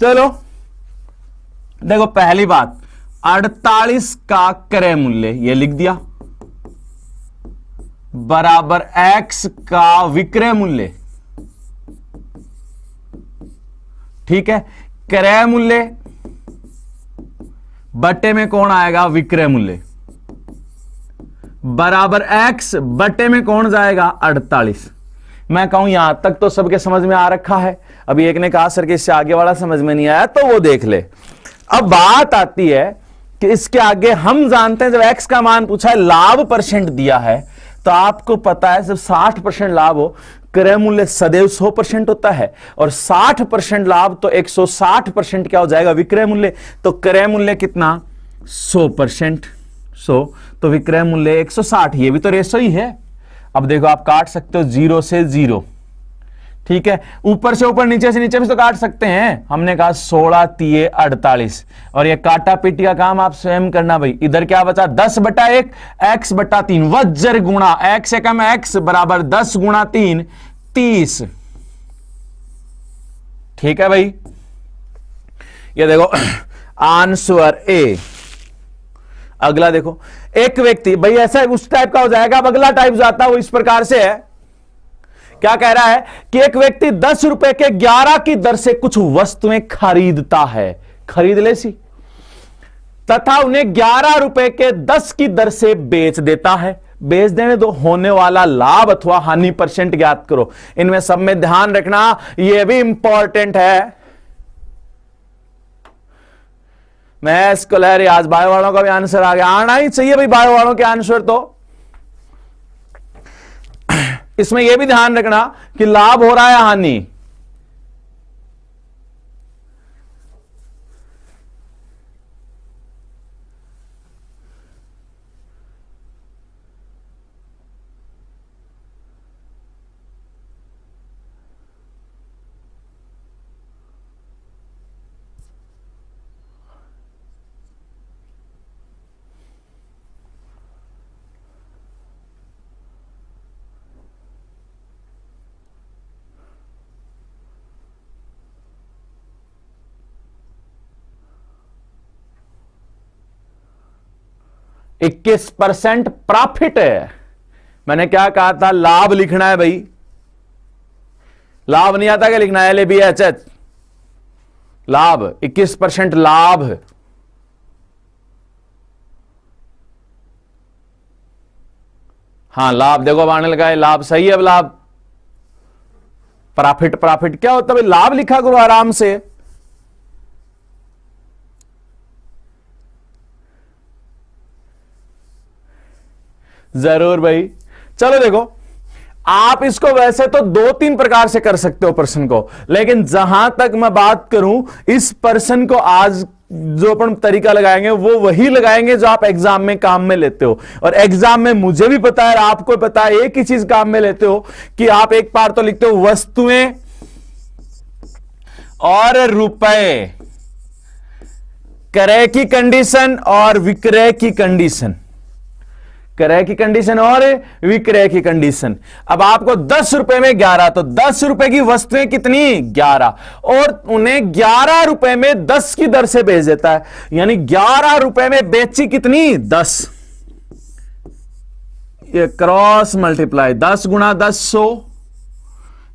चलो देखो, पहली बात 48 का क्रय मूल्य ये लिख दिया, बराबर x का विक्रय मूल्य, ठीक है, क्रय मूल्य बटे में कौन आएगा विक्रय मूल्य, बराबर x बटे में कौन जाएगा 48। मैं कहूं यहां तक तो सबके समझ में आ रखा है, अभी एक ने कहा सर कि इससे आगे वाला समझ में नहीं आया, तो वो देख ले। अब बात आती है कि इसके आगे हम जानते हैं जब x का मान पूछा है, लाभ परसेंट दिया है, तो आपको पता है जब 60% लाभ हो क्रय मूल्य सदैव 100% होता है, और 60% लाभ तो 160% क्या हो जाएगा विक्रय मूल्य, तो क्रय मूल्य कितना 100%, 100 तो विक्रय मूल्य 160, ये भी तो रेशो ही है। अब देखो आप काट सकते हो 0 से 0, ठीक है, ऊपर से ऊपर नीचे से नीचे भी तो काट सकते हैं। हमने कहा 16 तिये 48, और ये काटा पीटी का काम आप स्वयं करना भाई। इधर क्या बचा 10/1 x बटा 3, वज्र गुणा x एकम x बराबर 10 गुणा 3 30, ठीक है भाई। ये देखो आंसर ए। अगला देखो, एक व्यक्ति, भाई ऐसा उस टाइप का हो जाएगा, अब अगला टाइप जाता है वो इस प्रकार से है, क्या कह रहा है कि एक व्यक्ति 10 रुपए के 11 की दर से कुछ वस्तुएं खरीदता है, खरीद ले सी, तथा उन्हें 11 रुपए के 10 की दर से बेच देता है। बेच देने दो, होने वाला लाभ अथवा हानि परसेंट ज्ञात करो। इनमें सब में ध्यान रखना, यह भी इंपॉर्टेंट है। मैं स्कॉलर आज बायो वालों का भी आंसर आ गया, आना ही चाहिए भाई बायो वालों के आंसर। तो इसमें यह भी ध्यान रखना कि लाभ हो रहा है हानि। इक्कीस % प्रॉफिट है। मैंने क्या कहा था, लाभ लिखना है भाई। लाभ नहीं आता क्या लिखना है, LABH लाभ, 21% लाभ। हाँ लाभ देखो अब आने लगा है, लाभ सही है। अब लाभ प्रॉफिट, प्रॉफिट क्या होता है भाई, लाभ लिखा करो आराम से। जरूर भाई। चलो देखो, आप इसको वैसे तो 2-3 प्रकार से कर सकते हो प्रश्न को, लेकिन जहां तक मैं बात करूं, इस प्रश्न को आज जो अपन तरीका लगाएंगे वो वही लगाएंगे जो आप एग्जाम में काम में लेते हो। और एग्जाम में मुझे भी पता है, आपको पता है, एक ही चीज काम में लेते हो कि आप एक बार तो लिखते हो वस्तुएं और रुपए, क्रय की कंडीशन और विक्रय की कंडीशन, क्रय की कंडीशन और विक्रय की कंडीशन। अब आपको 10 रुपए में 11, तो 10 रुपए की वस्तुएं कितनी, 11, और उन्हें 11 रुपए में 10 की दर से बेच देता है, यानी 11 रुपए में बेची कितनी, 10। ये क्रॉस मल्टीप्लाई, 10 गुणा 10 100,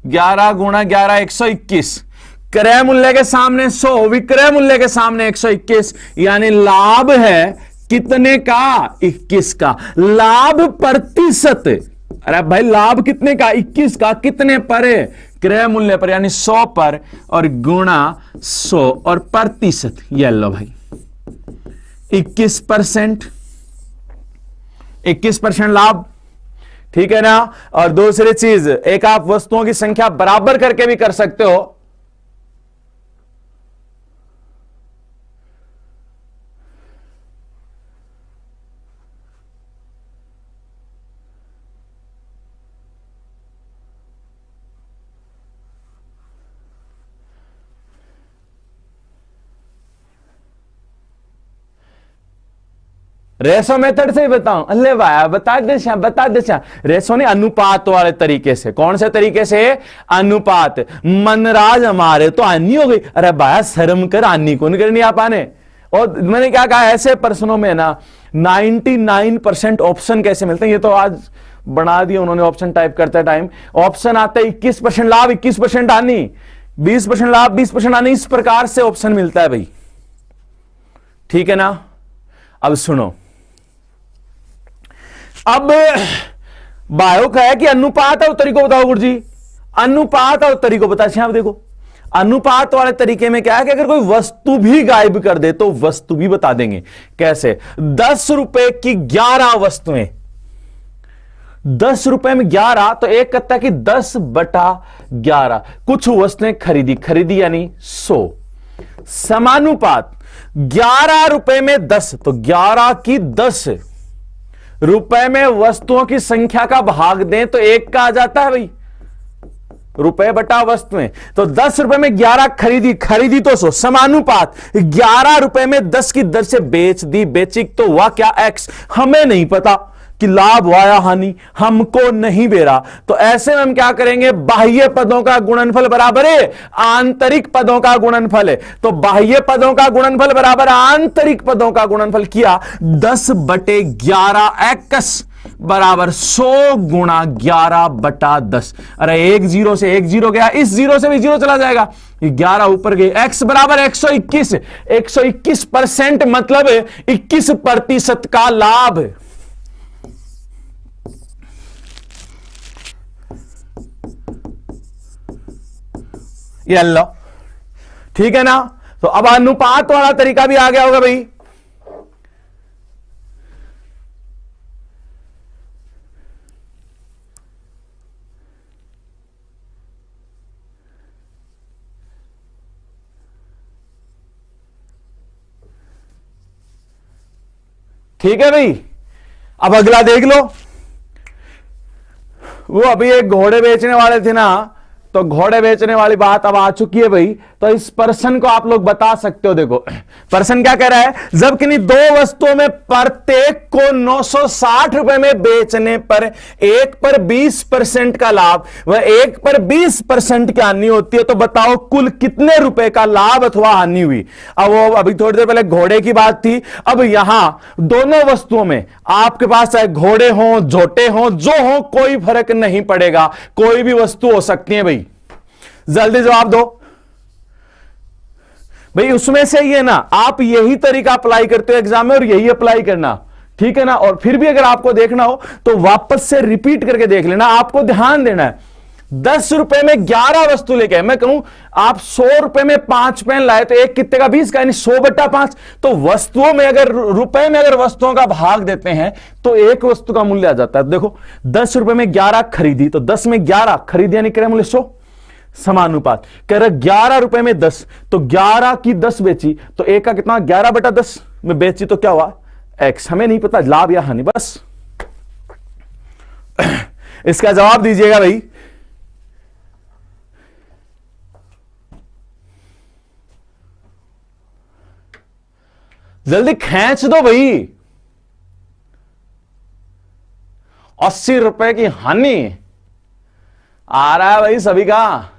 11 गुणा 11 121। क्रय मूल्य के सामने 100, विक्रय मूल्य के सामने 121, यानी लाभ है कितने का, 21 का। लाभ प्रतिशत, अरे भाई लाभ कितने का, 21 का, कितने पर है, क्रय मूल्य पर, यानी 100 पर, और गुणा 100 और प्रतिशत, ये लो भाई 21%, 21% लाभ, ठीक है ना। और दूसरी चीज, एक आप वस्तुओं की संख्या बराबर करके भी कर सकते हो। रेशो मेथड से ही बताऊं, अल्ले भाई बता दे रेशो ने अनुपात वाले तरीके से। कौन से तरीके से, अनुपात। मनराज हमारे तो आनी हो गई, अरे भाई शर्म कर, आनी को नहीं करनी आप आने। और मैंने क्या कहा, ऐसे प्रश्नों में ना 99% ऑप्शन कैसे मिलते हैं, ये तो आज बना दिया उन्होंने ऑप्शन टाइप करते टाइम। ऑप्शन आता है 21% लाभ 21% हानि, 20% लाभ 20% हानि, इस प्रकार से ऑप्शन मिलता है भाई, ठीक है ना। अब सुनो, अब बायो का है कि अनुपात और तरीको बताओ गुरु जी, अनुपात और तरीको बता। आप देखो अनुपात वाले तरीके में क्या है कि अगर कोई वस्तु भी गायब कर दे तो वस्तु भी बता देंगे। कैसे, 10 रुपए की 11 वस्तुएं, 10 रुपए में 11, तो एक कहता है कि 10/11 कुछ वस्तुएं खरीदी यानी 100। समानुपात, 11 रुपए में 10, तो 11 की 10 रुपए में वस्तुओं की संख्या का भाग दें तो 1 का आ जाता है भाई, रुपए बटा वस्तुएं। तो 10 रुपए में 11 खरीदी तो 100, समानुपात 11 रुपए में 10 की दर से बेची तो वह क्या, X। हमें नहीं पता कि लाभ वाया हानि, हमको नहीं बेरा, तो ऐसे में हम क्या करेंगे, बाह्य पदों का गुणनफल बराबर है आंतरिक पदों का गुणनफल है। तो बाह्य पदों का गुणनफल बराबर आंतरिक पदों का गुणनफल किया, 10/11 X बराबर 100 गुणा 11/10। अरे एक जीरो से एक जीरो गया, इस जीरो से भी जीरो चला जाएगा, 11 ऊपर गए, X बराबर 121, 121% मतलब 21% का लाभ। ये लो, ठीक है ना। तो अब अनुपात वाला तरीका भी आ गया होगा भाई। ठीक है भाई, अब अगला देख लो। वो अभी एक घोड़े बेचने वाले थे ना, तो घोड़े बेचने वाली बात अब आ चुकी है भाई। तो इस पर्सन को आप लोग बता सकते हो। देखो पर्सन क्या कह रहा है, जब किन्हीं दो वस्तुओं में प्रत्येक को 960 रुपए में बेचने पर एक पर 20% का लाभ व एक पर 20% की हानि होती है, तो बताओ कुल कितने रुपए का लाभ अथवा हानि हुई। अब वो अभी थोड़ी देर पहले घोड़े की बात थी, अब यहां दोनों वस्तुओं में आपके पास चाहे घोड़े हो झोटे हो जो हो कोई फर्क नहीं पड़ेगा, कोई भी वस्तु हो सकती है भाई। जल्दी जवाब दो भाई। उसमें से ये ना आप यही तरीका अप्लाई करते हो एग्जाम में और यही अप्लाई करना, ठीक है ना। और फिर भी अगर आपको देखना हो तो वापस से रिपीट करके देख लेना। आपको ध्यान देना है 10 रुपए में 11 वस्तु लेके, मैं कहूं आप 100 रुपए में 5 पेन लाए तो एक कितने का 20 का, यानी 100/5। तो वस्तुओं में अगर रुपए में अगर वस्तुओं का भाग देते हैं तो एक वस्तु का मूल्य आ जाता है। देखो 10 रुपए में 11 खरीदी, तो 10 में 11 खरीदी यानी क्रय मूल्य 100, समानुपात। कह रहे 11 रुपए में 10, तो 11 की 10 बेची, तो एक का कितना 11/10 में बेची, तो क्या हुआ x। हमें नहीं पता लाभ या हानि, बस इसका जवाब दीजिएगा भाई। जल्दी खींच दो भाई। 80 रुपए की हानि आ रहा है भाई सभी का।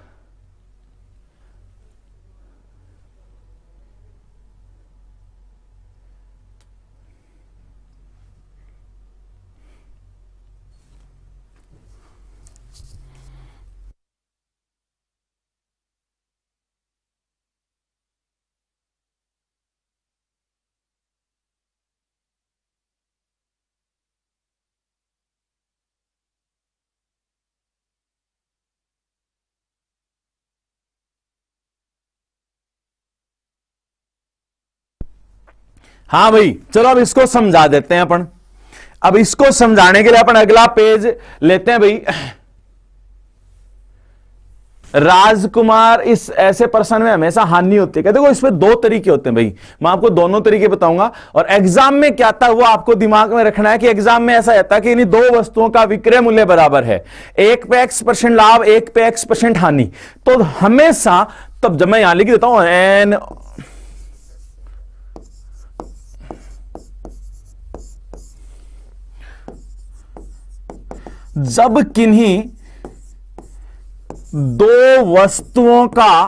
हाँ भाई चलो अब इसको समझा देते हैं अपन। अब इसको समझाने के लिए अपन अगला पेज लेते हैं भाई। राजकुमार, इस ऐसे पर्सन में हमेशा हानि होती है। देखो इसमें दो तरीके होते हैं भाई, मैं आपको दोनों तरीके बताऊंगा। और एग्जाम में क्या था वो आपको दिमाग में रखना है कि एग्जाम में ऐसा रहता है कि इन दो वस्तुओं का विक्रय मूल्य बराबर है, एक पे x% लाभ एक पे x% हानि। तो हमेशा, तब जब मैं यहां लिख देता हूं एन, जब किन्हीं दो वस्तुओं का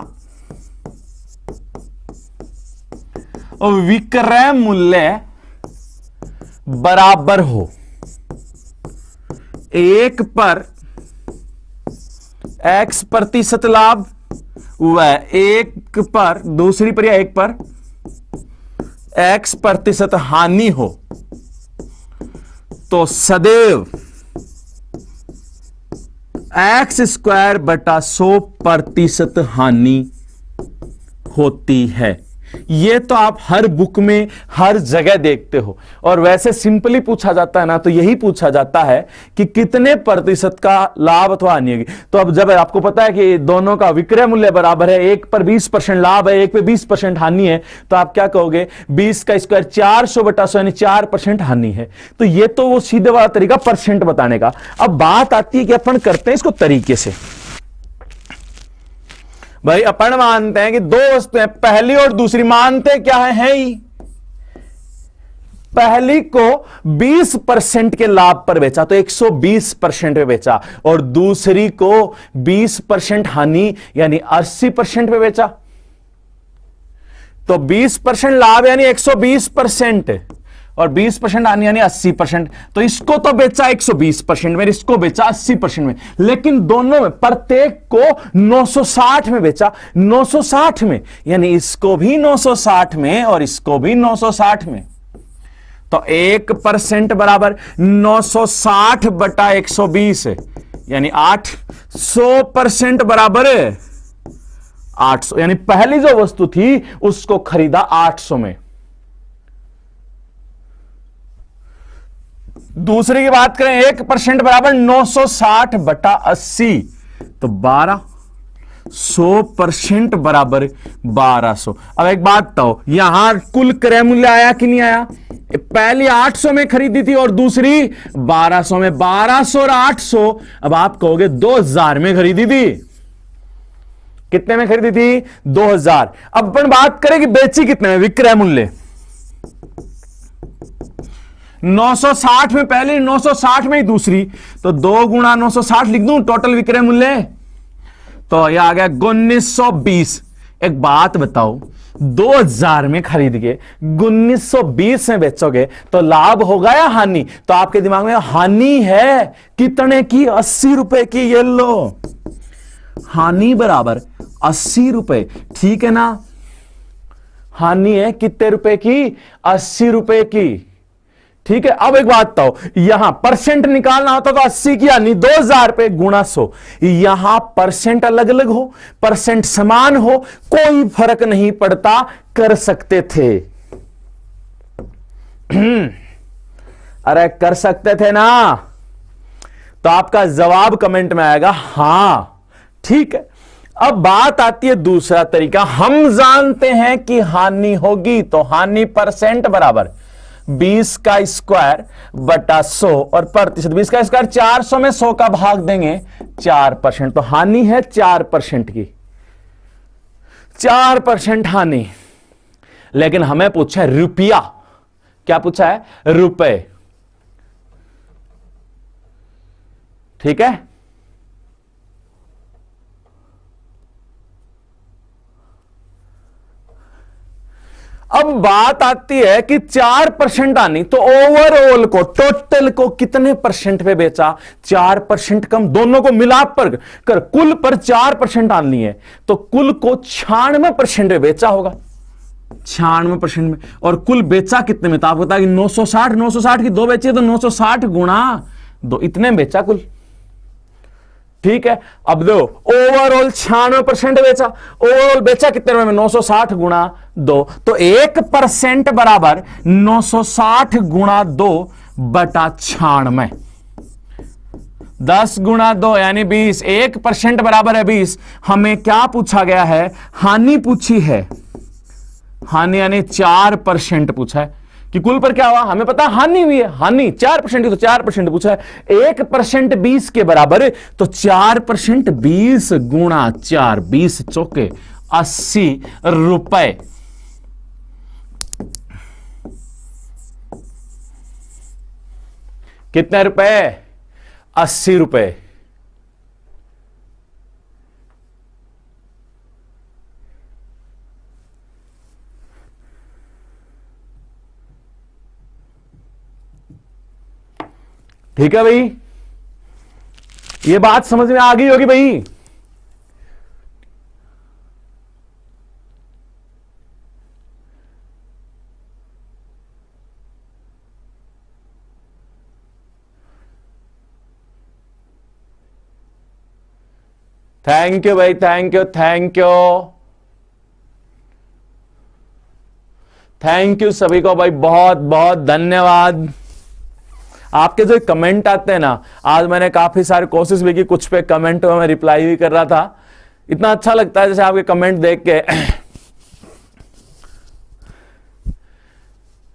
विक्रय मूल्य बराबर हो, एक पर x% लाभ व एक पर, दूसरी पर या एक पर x% हानि हो, तो सदैव x² हानि होती है। ये तो आप हर बुक में हर जगह देखते हो। और वैसे सिंपली पूछा जाता है ना, तो यही पूछा जाता है कि कितने प्रतिशत का लाभ अथवा हानि होगी। तो अब जब आपको पता है कि दोनों का विक्रय मूल्य बराबर है, एक पर 20% लाभ है एक पे 20% हानि है, तो आप क्या कहोगे 20 का स्क्वायर 400/100 यानी 4% हानि है। तो ये तो वो सीधे वाला तरीका परसेंट बताने का। अब बात आती है कि अपन करते हैं इसको तरीके से। भाई अपन मानते हैं कि दो वस्तुएं, पहली और दूसरी, मानते क्या है ही, पहली को 20% के लाभ पर बेचा तो 120% पे बेचा, और दूसरी को 20% हानि यानी 80% पे बेचा। तो 20% लाभ यानी 120% और 20% हानि यानी 80%। तो इसको तो बेचा 120% में, इसको बेचा 80% में, लेकिन दोनों में प्रत्येक को 960 में बेचा। 960 में यानी इसको भी 960 में और इसको भी 960 में। तो 1% बराबर 960/120 यानी 8। 100% बराबर 800, यानी पहली जो वस्तु थी उसको खरीदा 800 में। दूसरे की बात करें, 1% बराबर 960/80, तो 100% बराबर 1200। अब एक बात बताओ, यहां कुल क्रय मूल्य आया कि नहीं आया? पहली 800 में खरीदी थी और दूसरी 1200 में। 1200 और 800, अब आप कहोगे 2000 में खरीदी थी। कितने में खरीदी थी? 2000। अब अपन बात करें कि बेची कितने में, विक्रय मूल्य 960 में पहले, 960 में ही दूसरी, तो 2 गुणा 960 लिख दूं टोटल विक्रय मूल्य, तो यह आ गया 1920। एक बात बताओ, 2000 में खरीद के 1920 में बेचोगे तो लाभ होगा या हानि? तो आपके दिमाग में हानि है। कितने की? 80 रुपए की। ये लो, हानि बराबर 80 रुपए, ठीक है ना? हानि है कितने रुपए की? 80 रुपए की, ठीक है। अब एक बात बताओ, यहां परसेंट निकालना होता तो 80 की हानि, 2000 पे गुणा 100। यहां परसेंट अलग अलग हो, परसेंट समान हो, कोई फर्क नहीं पड़ता, कर सकते थे। अरे कर सकते थे ना? तो आपका जवाब कमेंट में आएगा हां, ठीक है। अब बात आती है दूसरा तरीका। हम जानते हैं कि हानि होगी, तो हानि परसेंट बराबर 20 का स्क्वायर बटा 100 और प्रतिशत। 20 का स्क्वायर 400 में 100 का भाग देंगे 4%, तो हानि है 4% की, 4% हानि। लेकिन हमें पूछा है रुपया, क्या पूछा है? रुपए, ठीक है। अब बात आती है कि 4% आनी, तो ओवरऑल को, टोटल को कितने परसेंट पे बेचा? 4% कम, दोनों को मिलाप पर कर कुल पर 4% आनी है, तो कुल को 96% पे बेचा होगा, 96% में। और कुल बेचा कितने में? तो आपको पता कि 960 की 2 बेची है, तो 960 गुणा 2, इतने में बेचा कुल, ठीक है। अब दो, ओवरऑल 96% बेचा, ओवरऑल बेचा कितने में? 960 गुणा 2, तो 1% बराबर 960 गुणा 2 बटा 96, 10 गुणा 2 यानी 20। 1% बराबर है 20। हमें क्या पूछा गया है? हानि पूछी है, हानि यानी 4% पूछा है कि कुल पर क्या हुआ? हमें पता हानि हुई है, हानि 4% की, तो 4% पूछा है। 1% 20 के बराबर है, तो 4% 20 गुणा 4, 20 चौके 80 रुपए। कितने रुपए? 80 रुपए। ठीक है भाई, ये बात समझ में आ गई होगी भाई। थैंक यू भाई, thank you, thank you, thank you सभी को भाई, बहुत बहुत धन्यवाद। आपके जो कमेंट आते हैं ना, आज मैंने काफी सारी कोशिश भी की, कुछ पे कमेंट में मैं रिप्लाई भी कर रहा था। इतना अच्छा लगता है जैसे आपके कमेंट देख के।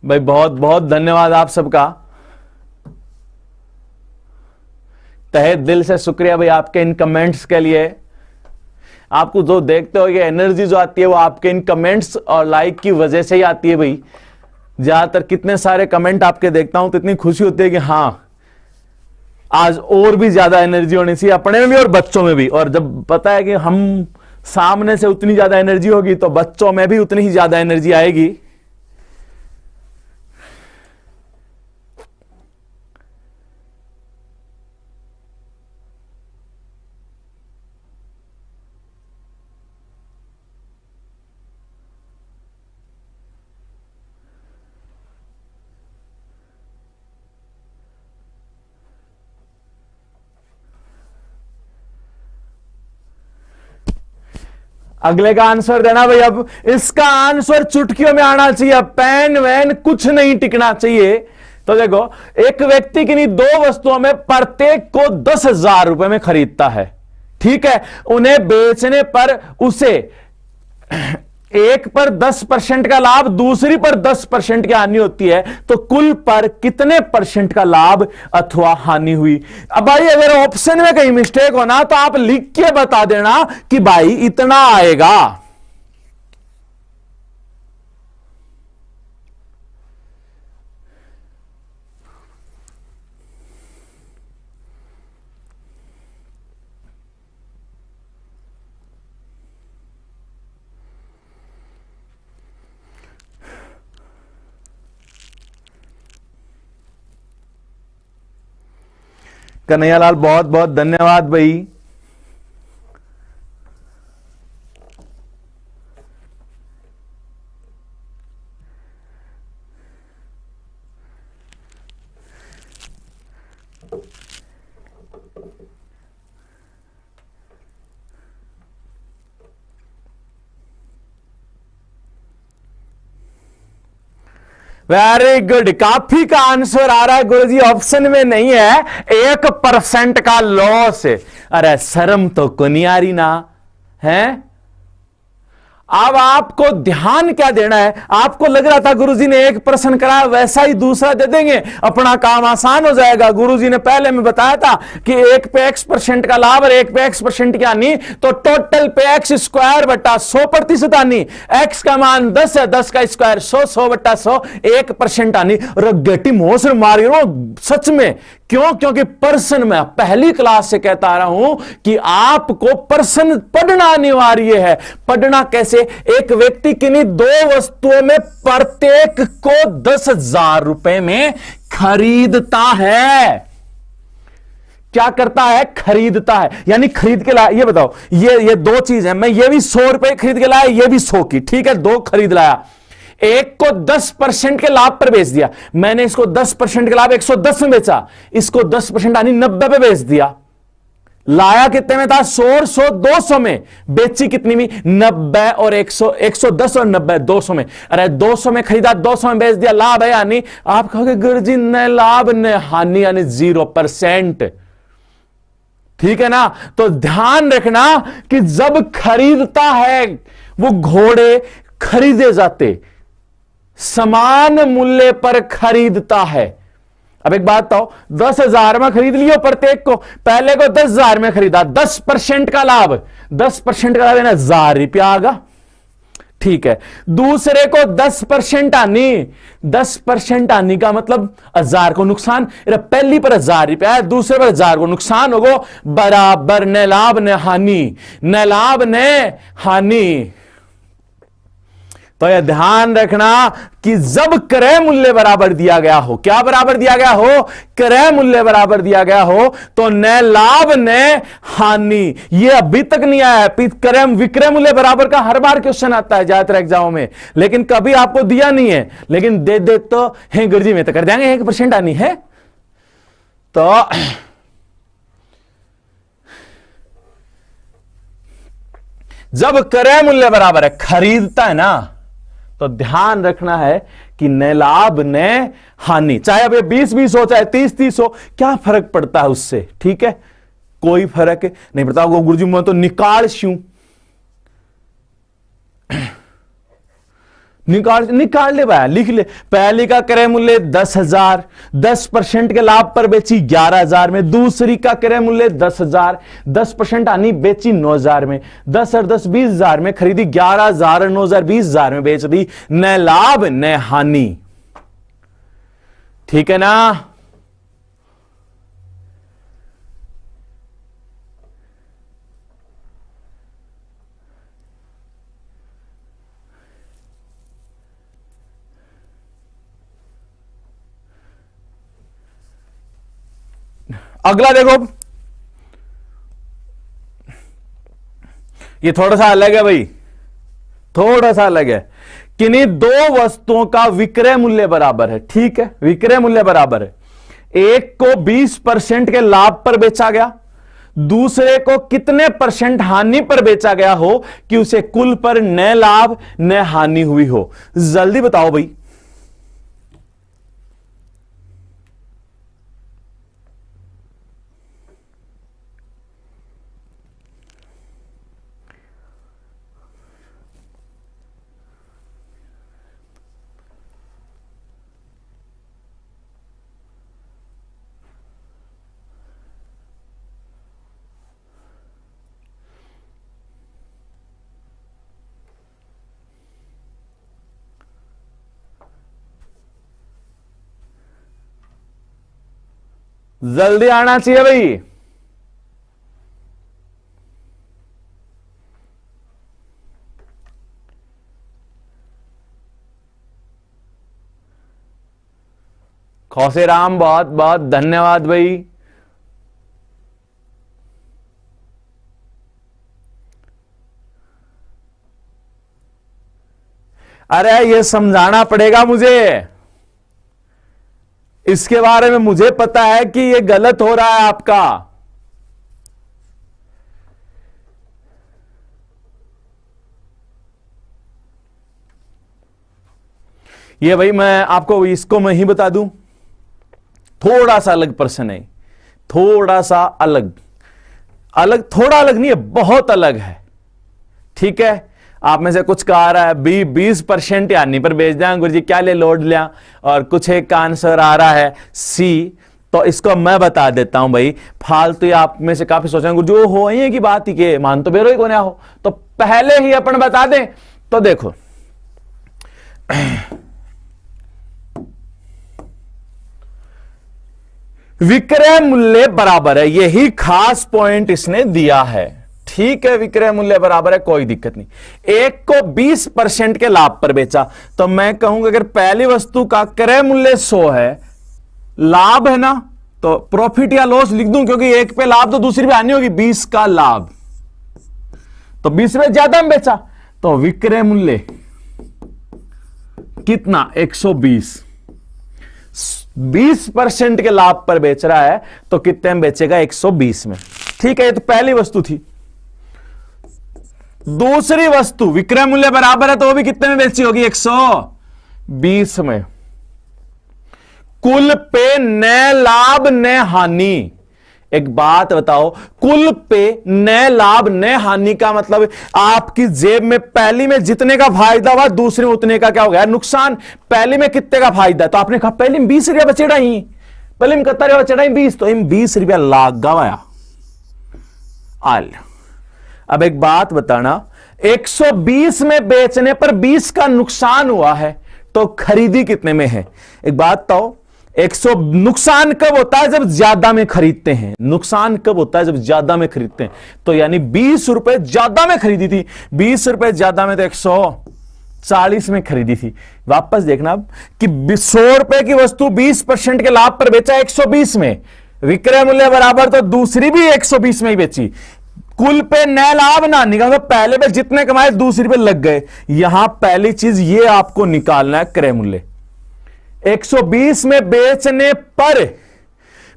भाई बहुत बहुत धन्यवाद आप सबका, तहे दिल से शुक्रिया भाई आपके इन कमेंट्स के लिए। आपको जो देखते हो ये एनर्जी जो आती है वो आपके इन कमेंट्स और लाइक की वजह से ही आती है भाई। ज्यादातर कितने सारे कमेंट आपके देखता हूं तो इतनी खुशी होती है कि हाँ आज और भी ज्यादा एनर्जी होनी चाहिए अपने में भी और बच्चों में भी। और जब पता है कि हम सामने से उतनी ज्यादा एनर्जी होगी तो बच्चों में भी उतनी ही ज्यादा एनर्जी आएगी। अगले का आंसर देना भाई। अब इसका आंसर चुटकियों में आना चाहिए, पेन वैन कुछ नहीं टिकना चाहिए। तो देखो, एक व्यक्ति किन्हीं दो वस्तुओं में प्रत्येक को 10,000 रुपए में खरीदता है, ठीक है। उन्हें बेचने पर उसे एक पर 10% का लाभ, दूसरी पर 10% की हानि होती है, तो कुल पर कितने % का लाभ अथवा हानि हुई। अब भाई अगर ऑप्शन में कहीं मिस्टेक हो ना तो आप लिख के बता देना कि भाई इतना आएगा। कन्हैयालाल बहुत बहुत धन्यवाद भाई। वेरी गुड, काफी का आंसर आ रहा है गुरुजी, ऑप्शन में नहीं है। 1% का लॉस। अरे शर्म तो को नहीं आ रही ना है। अब आपको ध्यान क्या देना है, आपको लग रहा था गुरुजी ने एक प्रश्न कराया वैसा ही दूसरा दे देंगे, अपना काम आसान हो जाएगा। गुरुजी ने पहले में बताया था कि एक पे X% का लाभ और एक पे X% की हानि, तो टोटल पे X² बटा 100% हानि। X का मान 10 है, 10 का स्क्वायर 100, 100 बटा 100, 1% हानि। और गट्टी मोस मारी हो सच में, क्यों? क्योंकि पर्सन में पहली क्लास से कहता आ रहा हूं कि आपको पर्सन पढ़ना अनिवार्य है। पढ़ना कैसे? एक व्यक्ति किन्हीं दो वस्तुओं में प्रत्येक को 10,000 रुपए में खरीदता है। क्या करता है? खरीदता है, यानी खरीद के लाया। ये बताओ, ये दो चीज है। मैं ये भी 100 रुपए खरीद के लाया, ये भी 100 की, ठीक है, दो खरीद लाया। एक को 10% के लाभ पर बेच दिया मैंने, इसको 10% के लाभ 110 में बेचा, इसको 10% यानी 90 पे बेच दिया। लाया कितने में था? 100 और 100 200 में, बेची कितनी में? 90 और 100, 110 और 90 200 में। अरे 200 में खरीदा, 200 में बेच दिया, लाभ है यानी? आप कहोगे गुरुजी न लाभ न हानि, यानी 0%, ठीक है ना। तो ध्यान रखना कि जब खरीदता है, वो घोड़े खरीदे जाते समान मूल्य पर खरीदता है। अब एक बात बताओ, 10,000 में खरीद लियो प्रत्येक को, पहले को 10,000 में खरीदा, 10% का लाभ, 10% का लाभ है ना 1,000 रुपया आगा, ठीक है। दूसरे को 10% हानि, 10% हानि का मतलब 1,000 को नुकसान। पहली पर 1,000 रुपया है, दूसरे पर 1,000 को नुकसान होगा, बराबर न लाभ न हानि, न लाभ न हानि। तो यह ध्यान रखना कि जब क्रय मूल्य बराबर दिया गया हो, क्या बराबर दिया गया हो? क्रय मूल्य बराबर दिया गया हो, तो न लाभ न हानि। ये अभी तक नहीं आया है। क्रय विक्रय मूल्य बराबर का हर बार क्वेश्चन आता है ज्यादातर एग्जाम में, लेकिन कभी आपको दिया नहीं है। लेकिन दे दे तो है गुरुजी में तो कर देंगे 1% हानि है। तो जब क्रय मूल्य बराबर है, खरीदता है ना, तो ध्यान रखना है कि न लाभ न हानि। चाहे अब ये 20-20 हो, चाहे 30-30 हो, क्या फर्क पड़ता है उससे? ठीक है, कोई फर्क नहीं पड़ता। गुरुजी मैं तो निकाल शू, निकाल ले भाई, लिख ले। पहली का क्रय मूल्य 10,000, 10% के लाभ पर बेची 11,000 में। दूसरी का क्रय मूल्य 10,000, 10% हानि, बेची 9,000 में। 10 और 10 20,000 में खरीदी, 11,000 और 9,000 20,000 में बेच दी। न लाभ न हानि, ठीक है ना। अगला देखो, ये थोड़ा सा अलग है भाई, थोड़ा सा अलग है। किन्हीं दो वस्तुओं का विक्रय मूल्य बराबर है, ठीक है, विक्रय मूल्य बराबर है। एक को 20% के लाभ पर बेचा गया, दूसरे को कितने % हानि पर बेचा गया हो कि उसे कुल पर न लाभ न हानि हुई हो? जल्दी बताओ भाई। जल्दी आना चाहिए भाई। खौसेराम बहुत बहुत धन्यवाद भाई। अरे ये समझाना पड़ेगा मुझे, इसके बारे में मुझे पता है कि ये गलत हो रहा है आपका। ये भाई मैं आपको इसको मैं ही बता दूं, थोड़ा सा अलग प्रश्न है, थोड़ा सा अलग, थोड़ा अलग नहीं है, बहुत अलग है। ठीक है, आप में से कुछ का आ रहा है 20% यानी पर बेच दें गुरुजी, क्या ले लोड लिया, और कुछ एक का आंसर आ रहा है सी। तो इसको मैं बता देता हूं भाई, फालतू ही आप में से काफी सोचेंगे गुरुजी वो हो ही की बात ही के मान तो बेरो ही कोने हो, तो पहले ही अपन बता दें। तो देखो विक्रय मूल्य बराबर है, यही खास पॉइंट इसने दिया है। ठीक है, विक्रय मूल्य बराबर है, कोई दिक्कत नहीं। एक को 20% के लाभ पर बेचा, तो मैं कहूंगा अगर पहली वस्तु का क्रय मूल्य 100 है, लाभ है ना, तो प्रॉफिट या लॉस लिख दूं, क्योंकि एक पे लाभ तो दूसरी पे हानि होगी। 20 का लाभ तो 20 में ज्यादा में बेचा, तो विक्रय मूल्य कितना 120। 20% के लाभ पर बेच रहा है तो कितने में बेचेगा 120 में। ठीक है, ये तो पहली वस्तु थी। दूसरी वस्तु विक्रय मूल्य बराबर है तो वो भी कितने में बेची होगी 120 में। कुल पे न लाभ न हानि। एक बात बताओ, कुल पे न लाभ न हानि का मतलब आपकी जेब में पहली में जितने का फायदा हुआ दूसरे में उतने का क्या हो गया नुकसान। पहली में कितने का फायदा, तो आपने कहा पहले में 20 रुपया बचेड़ा ही, पहले में कितना बचेड़ा ही 20, तो इन 20 रुपया लाग गवाया आल। अब एक बात बताना, 120 में बेचने पर 20 का नुकसान हुआ है, तो खरीदी कितने में है? एक बात तो 100 नुकसान कब होता है जब ज्यादा में खरीदते हैं, नुकसान कब होता है जब ज्यादा में खरीदते हैं। तो यानी 20 रुपए ज्यादा में खरीदी थी, 20 रुपए ज्यादा में तो 140 में खरीदी थी। वापस देखना अब कि 100 रुपए की वस्तु 20% के लाभ पर बेचा 120 में, विक्रय मूल्य बराबर, तो दूसरी भी 120 में ही बेची। कुल पे न लाभ ना निकाल, पहले पे जितने कमाए दूसरी पे लग गए। यहां पहली चीज ये आपको निकालना है, क्रय मूल्य 120 में बेचने पर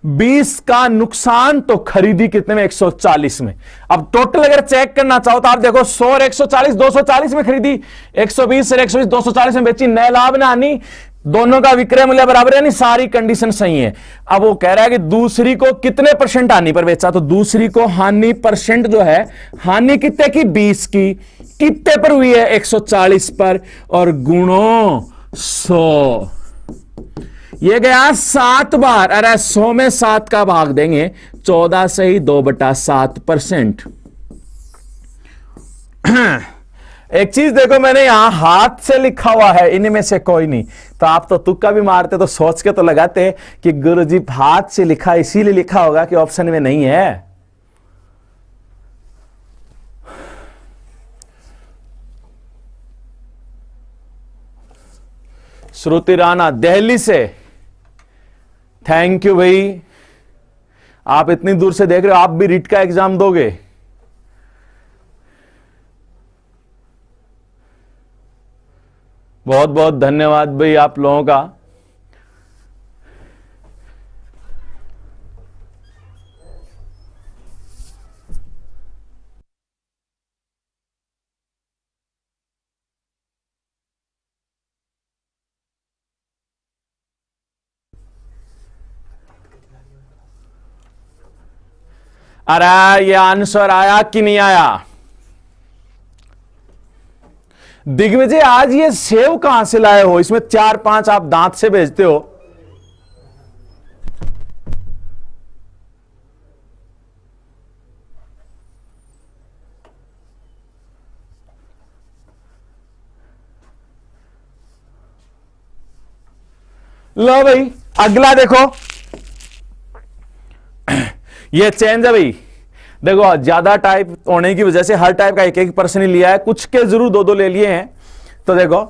20 का नुकसान, तो खरीदी कितने में 140 में। अब टोटल अगर चेक करना चाहो तो आप देखो 100 और 140 240 में खरीदी, 120 और 120 240 में बेची, न लाभ ना हानि, दोनों का विक्रय मूल्य बराबर, यानी सारी कंडीशन सही है। अब वो कह रहा है कि दूसरी को कितने % हानि पर बेचा, तो दूसरी को हानि % जो है, हानि कितने की 20 की, कितने पर हुई है 140 पर, और गुणो 100, ये गया 7 बार। अरे 100 में 7 का भाग देंगे 14 से ही 2/7%। एक चीज देखो, मैंने यहां हाथ से लिखा हुआ है, इनमें से कोई नहीं, तो आप तो तुक्का भी मारते तो सोच के तो लगाते कि गुरुजी हाथ से लिखा, इसीलिए लिखा होगा कि ऑप्शन में नहीं है। श्रुति राणा दिल्ली से, थैंक यू भाई, आप इतनी दूर से देख रहे हो, आप भी रीट का एग्जाम दोगे। बहुत बहुत धन्यवाद भाई आप लोगों का। अरे ये आंसर आया कि नहीं आया? दिग्विजय आज ये सेव कहां से लाए हो? इसमें 4-5 आप दांत से भेजते हो। लो भाई अगला देखो, ये चेंज है भाई। देखो ज्यादा टाइप होने की वजह से हर टाइप का एक एक पर्सन ही लिया है, कुछ के जरूर दो दो ले लिए हैं। तो देखो,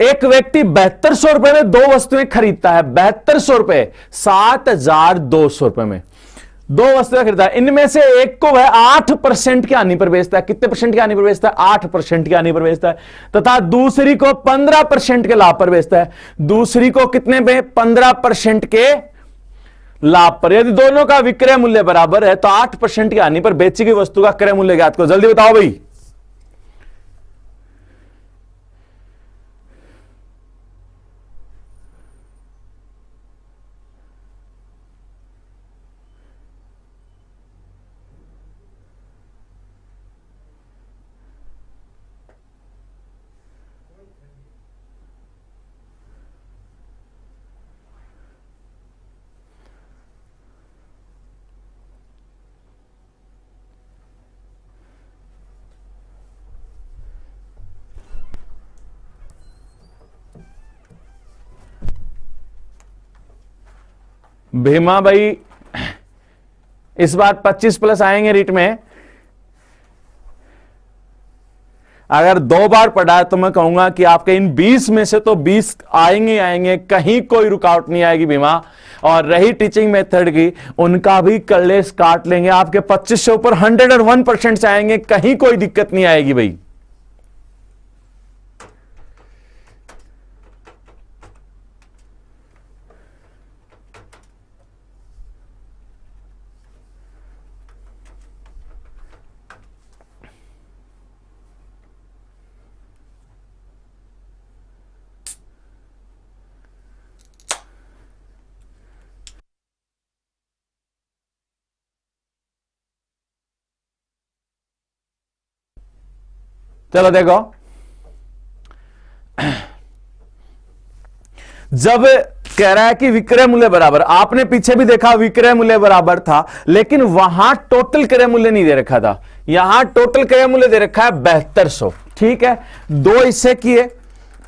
एक व्यक्ति 7200 रुपए में 2 वस्तुएं खरीदता है। 7200 रुपए, 7200 रुपए में 2 वस्तुएं खरीदता है। इनमें से एक को वह 8% की हानि पर बेचता है। कितने परसेंट की हानि पर बेचता है? 8% की हानि पर बेचता है। तथा दूसरी को 15% के लाभ पर बेचता है। दूसरी को कितने पे? 15% के लाभ पर। यदि दोनों का विक्रय मूल्य बराबर है तो 8% की हानि पर बेची गई वस्तु का क्रय मूल्य ज्ञात करो। जल्दी बताओ भाई। भीमा भाई इस बार 25+ आएंगे रीट में। अगर 2 बार पढ़ा है तो मैं कहूंगा कि आपके इन 20 में से तो 20 आएंगे आएंगे, कहीं कोई रुकावट नहीं आएगी भीमा। और रही टीचिंग मेथड की, उनका भी कलेस काट लेंगे। आपके 25 से ऊपर 101% से आएंगे, कहीं कोई दिक्कत नहीं आएगी भाई। चलो देखो, जब कह रहा है कि विक्रय मूल्य बराबर, आपने पीछे भी देखा विक्रय मूल्य बराबर था, लेकिन वहां टोटल क्रय मूल्य नहीं दे रखा था। यहां टोटल क्रय मूल्य दे रखा है 7200। ठीक है, 2 हिस्से किए,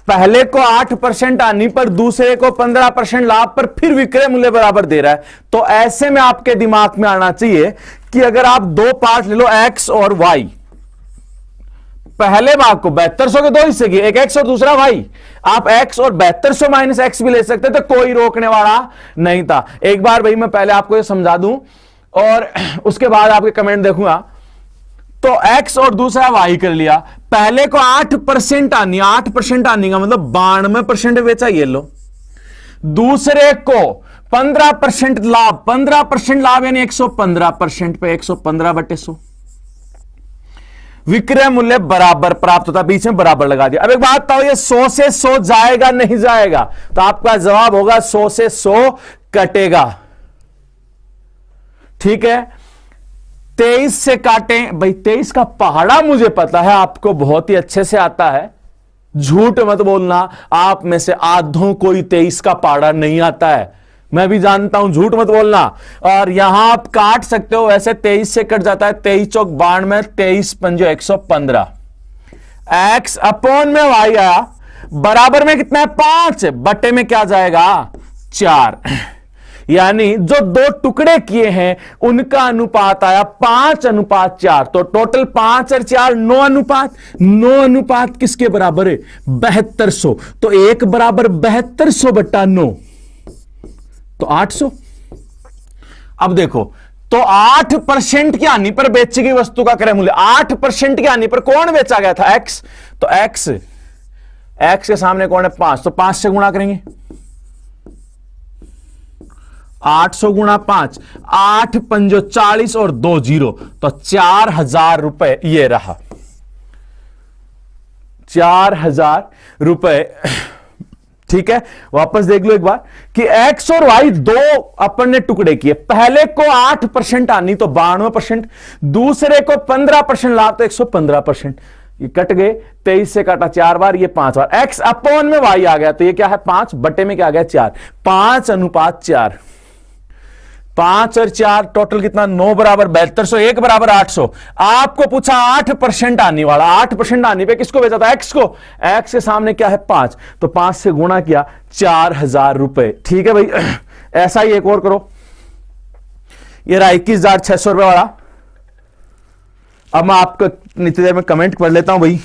पहले को 8% हानि पर, दूसरे को 15% लाभ पर, फिर विक्रय मूल्य बराबर दे रहा है। तो ऐसे में आपके दिमाग में आना चाहिए कि अगर आप 2 पार्ट ले लो, एक्स और वाई, पहले भाग को 7200 के 2 हिस्से किए, एक एक्स और दूसरा वाई। आप एक्स और 7200 माइनस एक्स भी ले सकते थे, कोई रोकने वाला नहीं था। एक बार भाई मैं पहले आपको ये समझा दूं और उसके बाद आपके कमेंट देखूंगा। तो एक्स और दूसरा वाई कर लिया, पहले को 8% आनी, 8% आनी का मतलब 92% बेचा, ये लो। दूसरे को 15% लाभ, 15% लाभ यानी 115% पे 115/100 विक्रय मूल्य बराबर प्राप्त होता, बीच में बराबर लगा दिया। अब एक बात बताओ, ये 100 से 100 जाएगा नहीं जाएगा? तो आपका जवाब होगा 100 से 100 कटेगा। ठीक है, 23 से काटें भाई। 23 का पहाड़ा मुझे पता है, आपको बहुत ही अच्छे से आता है, झूठ मत बोलना। आप में से आधों कोई 23 का पहाड़ा नहीं आता है, मैं भी जानता हूं, झूठ मत बोलना। और यहां आप काट सकते हो, वैसे 23 से कट जाता है, 23 चौक 92, 23 पंजो 115। एक्स अपॉन में वाई आया, बराबर में कितना है? 5, बटे में क्या जाएगा? 4। यानी जो 2 टुकड़े किए हैं उनका अनुपात आया 5:4। तो टोटल 5 और 4 9 अनुपात। 9 अनुपात किसके बराबर है? 7200। तो 1 बराबर 7200/9, तो 800। अब देखो, तो 8% की हानि पर बेची गई वस्तु का क्रय मूल्य, 8% की हानि पर कौन बेचा गया था? एक्स। तो एक्स के सामने कौन है? 5। तो 5 से गुणा करेंगे, 800 गुणा 5, 8 पंजो 40 और 2 0, तो 4000 रुपए ये रहा। 4000 रुपए। ठीक है, वापस देख लो एक बार कि एक्स और वाई दो अपन ने टुकड़े किए, पहले को 8% आनी तो 92%, दूसरे को 15% लाभ तो 115%। ये कट गए, 23 से काटा 4 बार, ये 5 बार, एक्स अपॉन में वाई आ गया तो ये क्या है 5 बटे में क्या आ गया 4, 5:4, 5 और 4 टोटल कितना 9 बराबर 7200, 1 बराबर 800। आपको पूछा 8% आने वाला, 8% आने पे किसको बेचा था एक्स को, एक्स के सामने क्या है 5, तो 5 से गुणा किया 4000 रुपए। ठीक है भाई, ऐसा ही एक और करो, ये रहा 21,600 रुपए वाला। अब मैं आपको इतनी देर में कमेंट पढ़ लेता हूं भाई।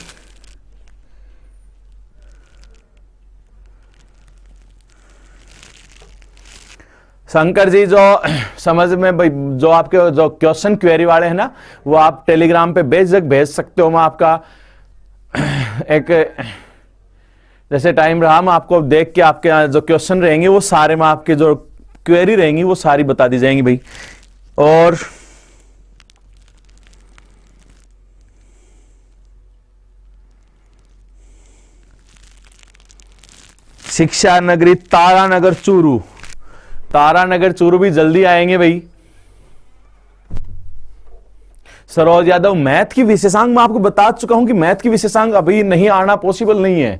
शंकर जी जो समझ में भाई, जो आपके जो क्वेश्चन क्वेरी वाले हैं ना, वो आप टेलीग्राम पे भेज सकते हो। मैं आपका एक जैसे टाइम रहा, मैं आपको देख के आपके जो क्वेश्चन रहेंगे वो सारे में आपके जो क्वेरी रहेंगी वो सारी बता दी जाएंगी भाई। और शिक्षा नगरी तारानगर चूरू, तारानगर चूरू भी जल्दी आएंगे भाई। सरोज यादव, मैथ की विशेषांक मैं आपको बता चुका हूं कि मैथ की विशेषांक अभी नहीं आना पॉसिबल नहीं है।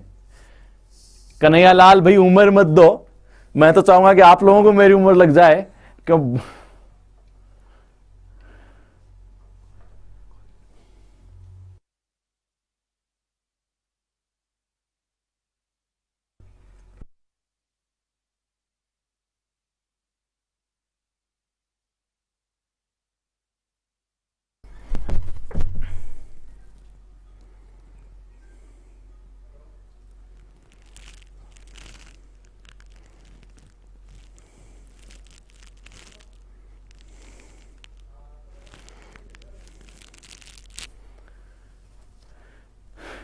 कन्हैया लाल भाई उम्र मत दो, मैं तो चाहूंगा कि आप लोगों को मेरी उम्र लग जाए क्यों।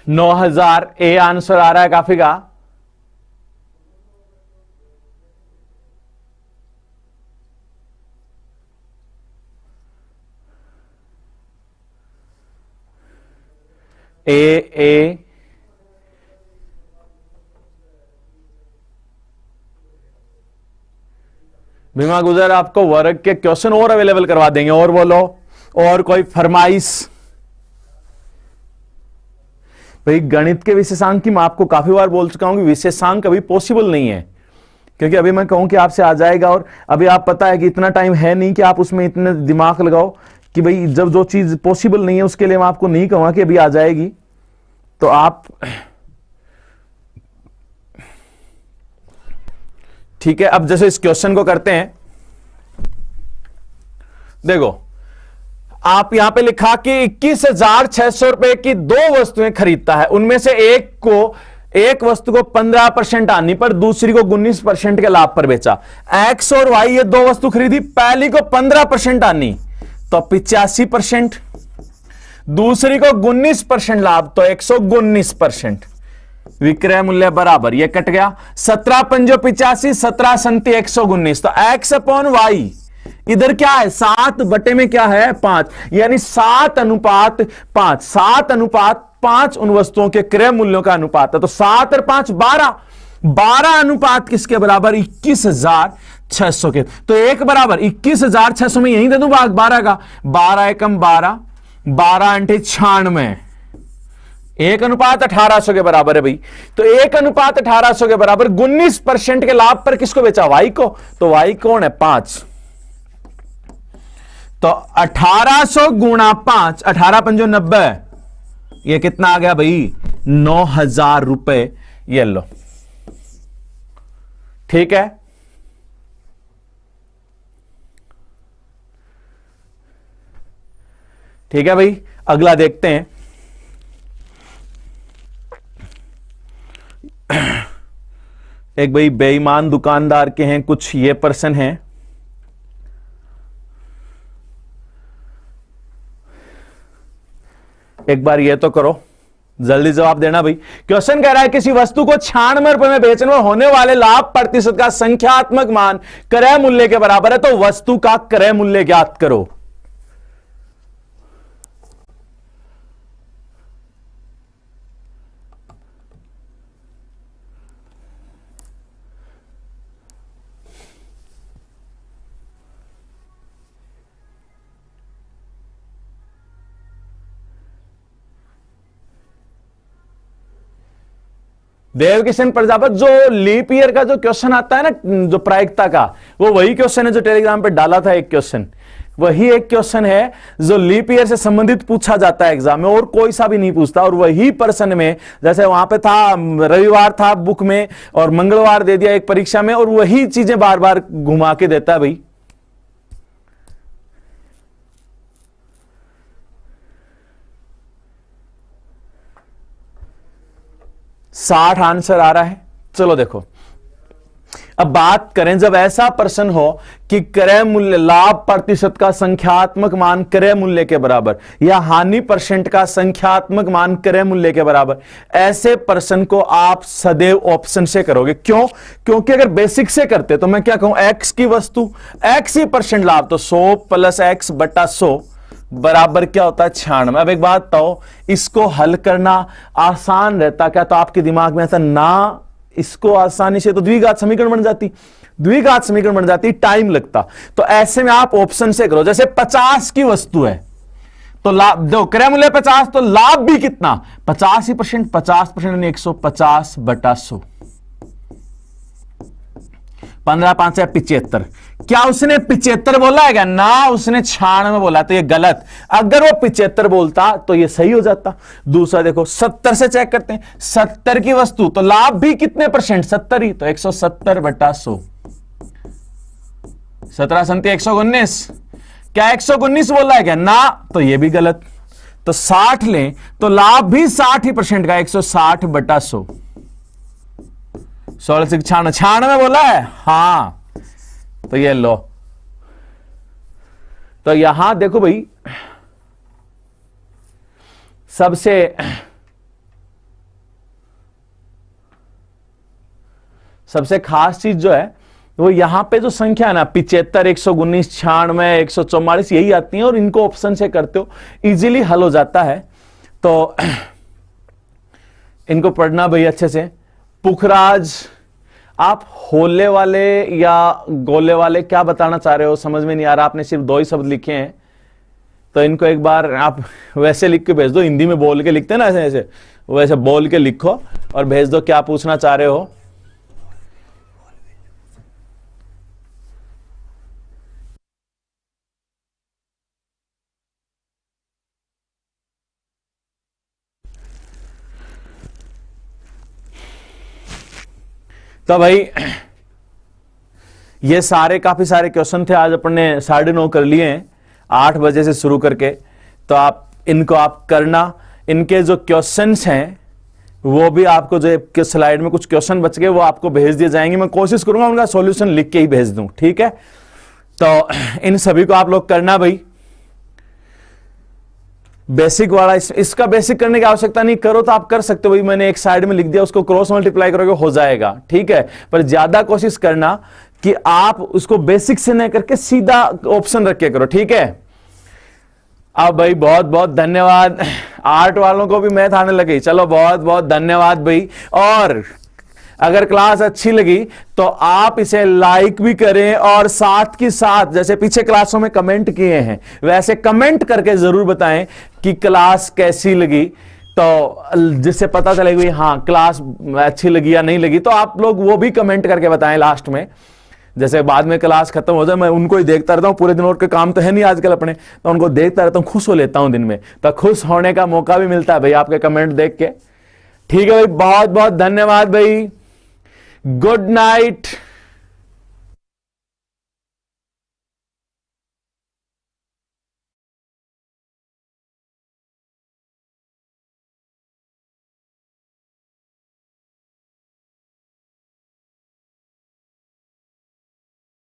9000 ए आंसर आ रहा है काफी का। ए भीमा गुजर आपको वर्ग के क्वेश्चन और अवेलेबल करवा देंगे। और बोलो, और कोई फरमाइश भाई। गणित के विशेषांक की मैं आपको काफी बार बोल चुका हूं कि विशेषांक अभी पॉसिबल नहीं है, क्योंकि अभी मैं कहूं कि आपसे आ जाएगा और अभी आप पता है कि इतना टाइम है नहीं कि आप उसमें इतने दिमाग लगाओ कि भाई जब जो चीज पॉसिबल नहीं है उसके लिए मैं आपको नहीं कहूंगा कि अभी आ जाएगी। तो आप ठीक है, अब जैसे इस क्वेश्चन को करते हैं, देखो आप यहां पे लिखा कि 21,600 रुपए की दो वस्तुएं खरीदता है, उनमें से एक वस्तु को 15% आनी पर दूसरी को 19% के लाभ पर बेचा। एक्स और वाई ये दो वस्तु खरीदी, पहली को 15% आनी तो 85%, दूसरी को 19% लाभ तो 119%। विक्रय मूल्य बराबर, ये कट गया 17×5 = 85, 17×7 = 119। तो एक्स अपॉन वाई इधर क्या है 7 बटे में क्या है 5, यानी 7:5, 7:5 उन वस्तुओं के क्रय मूल्यों का अनुपात है। तो 7 और 5 12 अनुपात किसके बराबर 21,600 के। तो एक बराबर 21,600 में यही दे दूं भाग 12 का, 12 एकम 12, 12 × 96, 1:1800 के बराबर है भाई। तो 1:1800 के बराबर 19% के लाभ पर किसको बेचा वाई को, तो वाई कौन है 5। तो 1800 गुणा 5, 18×5 = 90, ये कितना आ गया भाई 9000 रुपए। ये लो, ठीक है। ठीक है भाई, अगला देखते हैं। एक भाई बेईमान दुकानदार के हैं कुछ ये पर्सन हैं, एक बार ये तो करो, जल्दी जवाब देना भाई। क्वेश्चन कह रहा है किसी वस्तु को 96 रुपए में बेचने में होने वाले लाभ प्रतिशत का संख्यात्मक मान क्रय मूल्य के बराबर है, तो वस्तु का क्रय मूल्य ज्ञात करो। देवकिशन प्रजापति, जो लीप ईयर का जो क्वेश्चन आता है ना, जो प्रायिकता का, वो वही क्वेश्चन है जो टेलीग्राम पे डाला था। एक क्वेश्चन, वही एक क्वेश्चन है जो लीप ईयर से संबंधित पूछा जाता है एग्जाम में, और कोई सा भी नहीं पूछता। और वही प्रश्न में, जैसे वहां पे था, रविवार था बुक में और मंगलवार दे दिया एक परीक्षा में, और वही चीजें बार बार घुमा के देता है भाई। 60 आंसर आ रहा है। चलो देखो, अब बात करें, जब ऐसा प्रश्न हो कि क्रय मूल्य, लाभ प्रतिशत का संख्यात्मक मान क्रय मूल्य के बराबर, या हानि परसेंट का संख्यात्मक मान क्रय मूल्य के बराबर, ऐसे प्रश्न को आप सदैव ऑप्शन से करोगे। क्यों? क्योंकि अगर बेसिक से करते तो मैं क्या कहूं, एक्स की वस्तु एक्स ही परसेंट लाभ, तो 100 प्लस एक्स बटा 100 बराबर क्या होता है, 96। अब एक बात बताओ, इसको हल करना आसान रहता क्या? तो आपके दिमाग में ऐसा ना, इसको आसानी से तो द्विघात समीकरण बन जाती, द्विघात समीकरण बन जाती, टाइम लगता। तो ऐसे में आप ऑप्शन से करो। जैसे 50 की वस्तु है तो लाभ दो, क्रय मूल्य 50, तो लाभ भी कितना, 50%, 50% 150 बटा 100, 15 5 75। क्या उसने 75 बोला है क्या? ना, उसने 96 बोला, तो ये गलत। अगर वो 75 बोलता तो ये सही हो जाता। दूसरा देखो, 70 से चेक करते हैं, 70 की वस्तु तो लाभ भी कितने परसेंट, 70 ही, तो 170 बटा 100, 17 संति 119। क्या 119 बोला है क्या? ना, तो ये भी गलत। तो 60 लें तो लाभ भी 60% का, 160 बटा 100, 16 से 96 बोला है, हाँ, तो ये लो। तो यहां देखो भाई, सबसे खास चीज जो है वो यहां पे जो संख्या है ना, 75, 119, 96, 144, यही आती है, और इनको ऑप्शन से करते हो इजीली हल हो जाता है। तो इनको पढ़ना भाई अच्छे से। पुखराज, आप होले वाले या गोले वाले क्या बताना चाह रहे हो, समझ में नहीं आ रहा। आपने सिर्फ 2 ही शब्द लिखे हैं, तो इनको एक बार आप वैसे लिख के भेज दो, हिंदी में बोल के लिखते हैं ना, ऐसे ऐसे, वैसे बोल के लिखो और भेज दो क्या पूछना चाह रहे हो। तो भाई ये सारे काफी सारे क्वेश्चन थे, आज अपने 9:30 कर लिए हैं, 8 बजे से शुरू करके। तो आप इनको आप करना। इनके जो क्वेश्चंस हैं वो भी आपको, जो स्लाइड में कुछ क्वेश्चन बच गए वो आपको भेज दिए जाएंगे। मैं कोशिश करूंगा उनका सॉल्यूशन लिख के ही भेज दूं, ठीक है। तो इन सभी को आप लोग करना भाई। बेसिक वाला, इसका बेसिक करने की आवश्यकता नहीं, करो तो आप कर सकते हो भाई, मैंने एक साइड में लिख दिया, उसको क्रॉस मल्टीप्लाई करोगे हो जाएगा, ठीक है। पर ज्यादा कोशिश करना कि आप उसको बेसिक से नहीं करके सीधा ऑप्शन रख के करो, ठीक है। अब भाई बहुत बहुत धन्यवाद। आर्ट वालों को भी मैथ आने लगी, चलो बहुत बहुत धन्यवाद भाई। और अगर क्लास अच्छी लगी तो आप इसे लाइक भी करें, और साथ के साथ जैसे पीछे क्लासों में कमेंट किए हैं वैसे कमेंट करके जरूर बताएं कि क्लास कैसी लगी, तो जिससे पता चलेगा हाँ क्लास अच्छी लगी या नहीं लगी। तो आप लोग वो भी कमेंट करके बताएं लास्ट में, जैसे बाद में क्लास खत्म हो जाए मैं उनको ही देखता रहता हूं पूरे दिन, और के काम तो है नहीं आजकल अपने, तो उनको देखता रहता हूं, खुश हो लेता हूं दिन में। तो खुश होने का मौका भी मिलता है भाई आपके कमेंट देख के। ठीक है भाई, बहुत बहुत धन्यवाद भाई। Good night.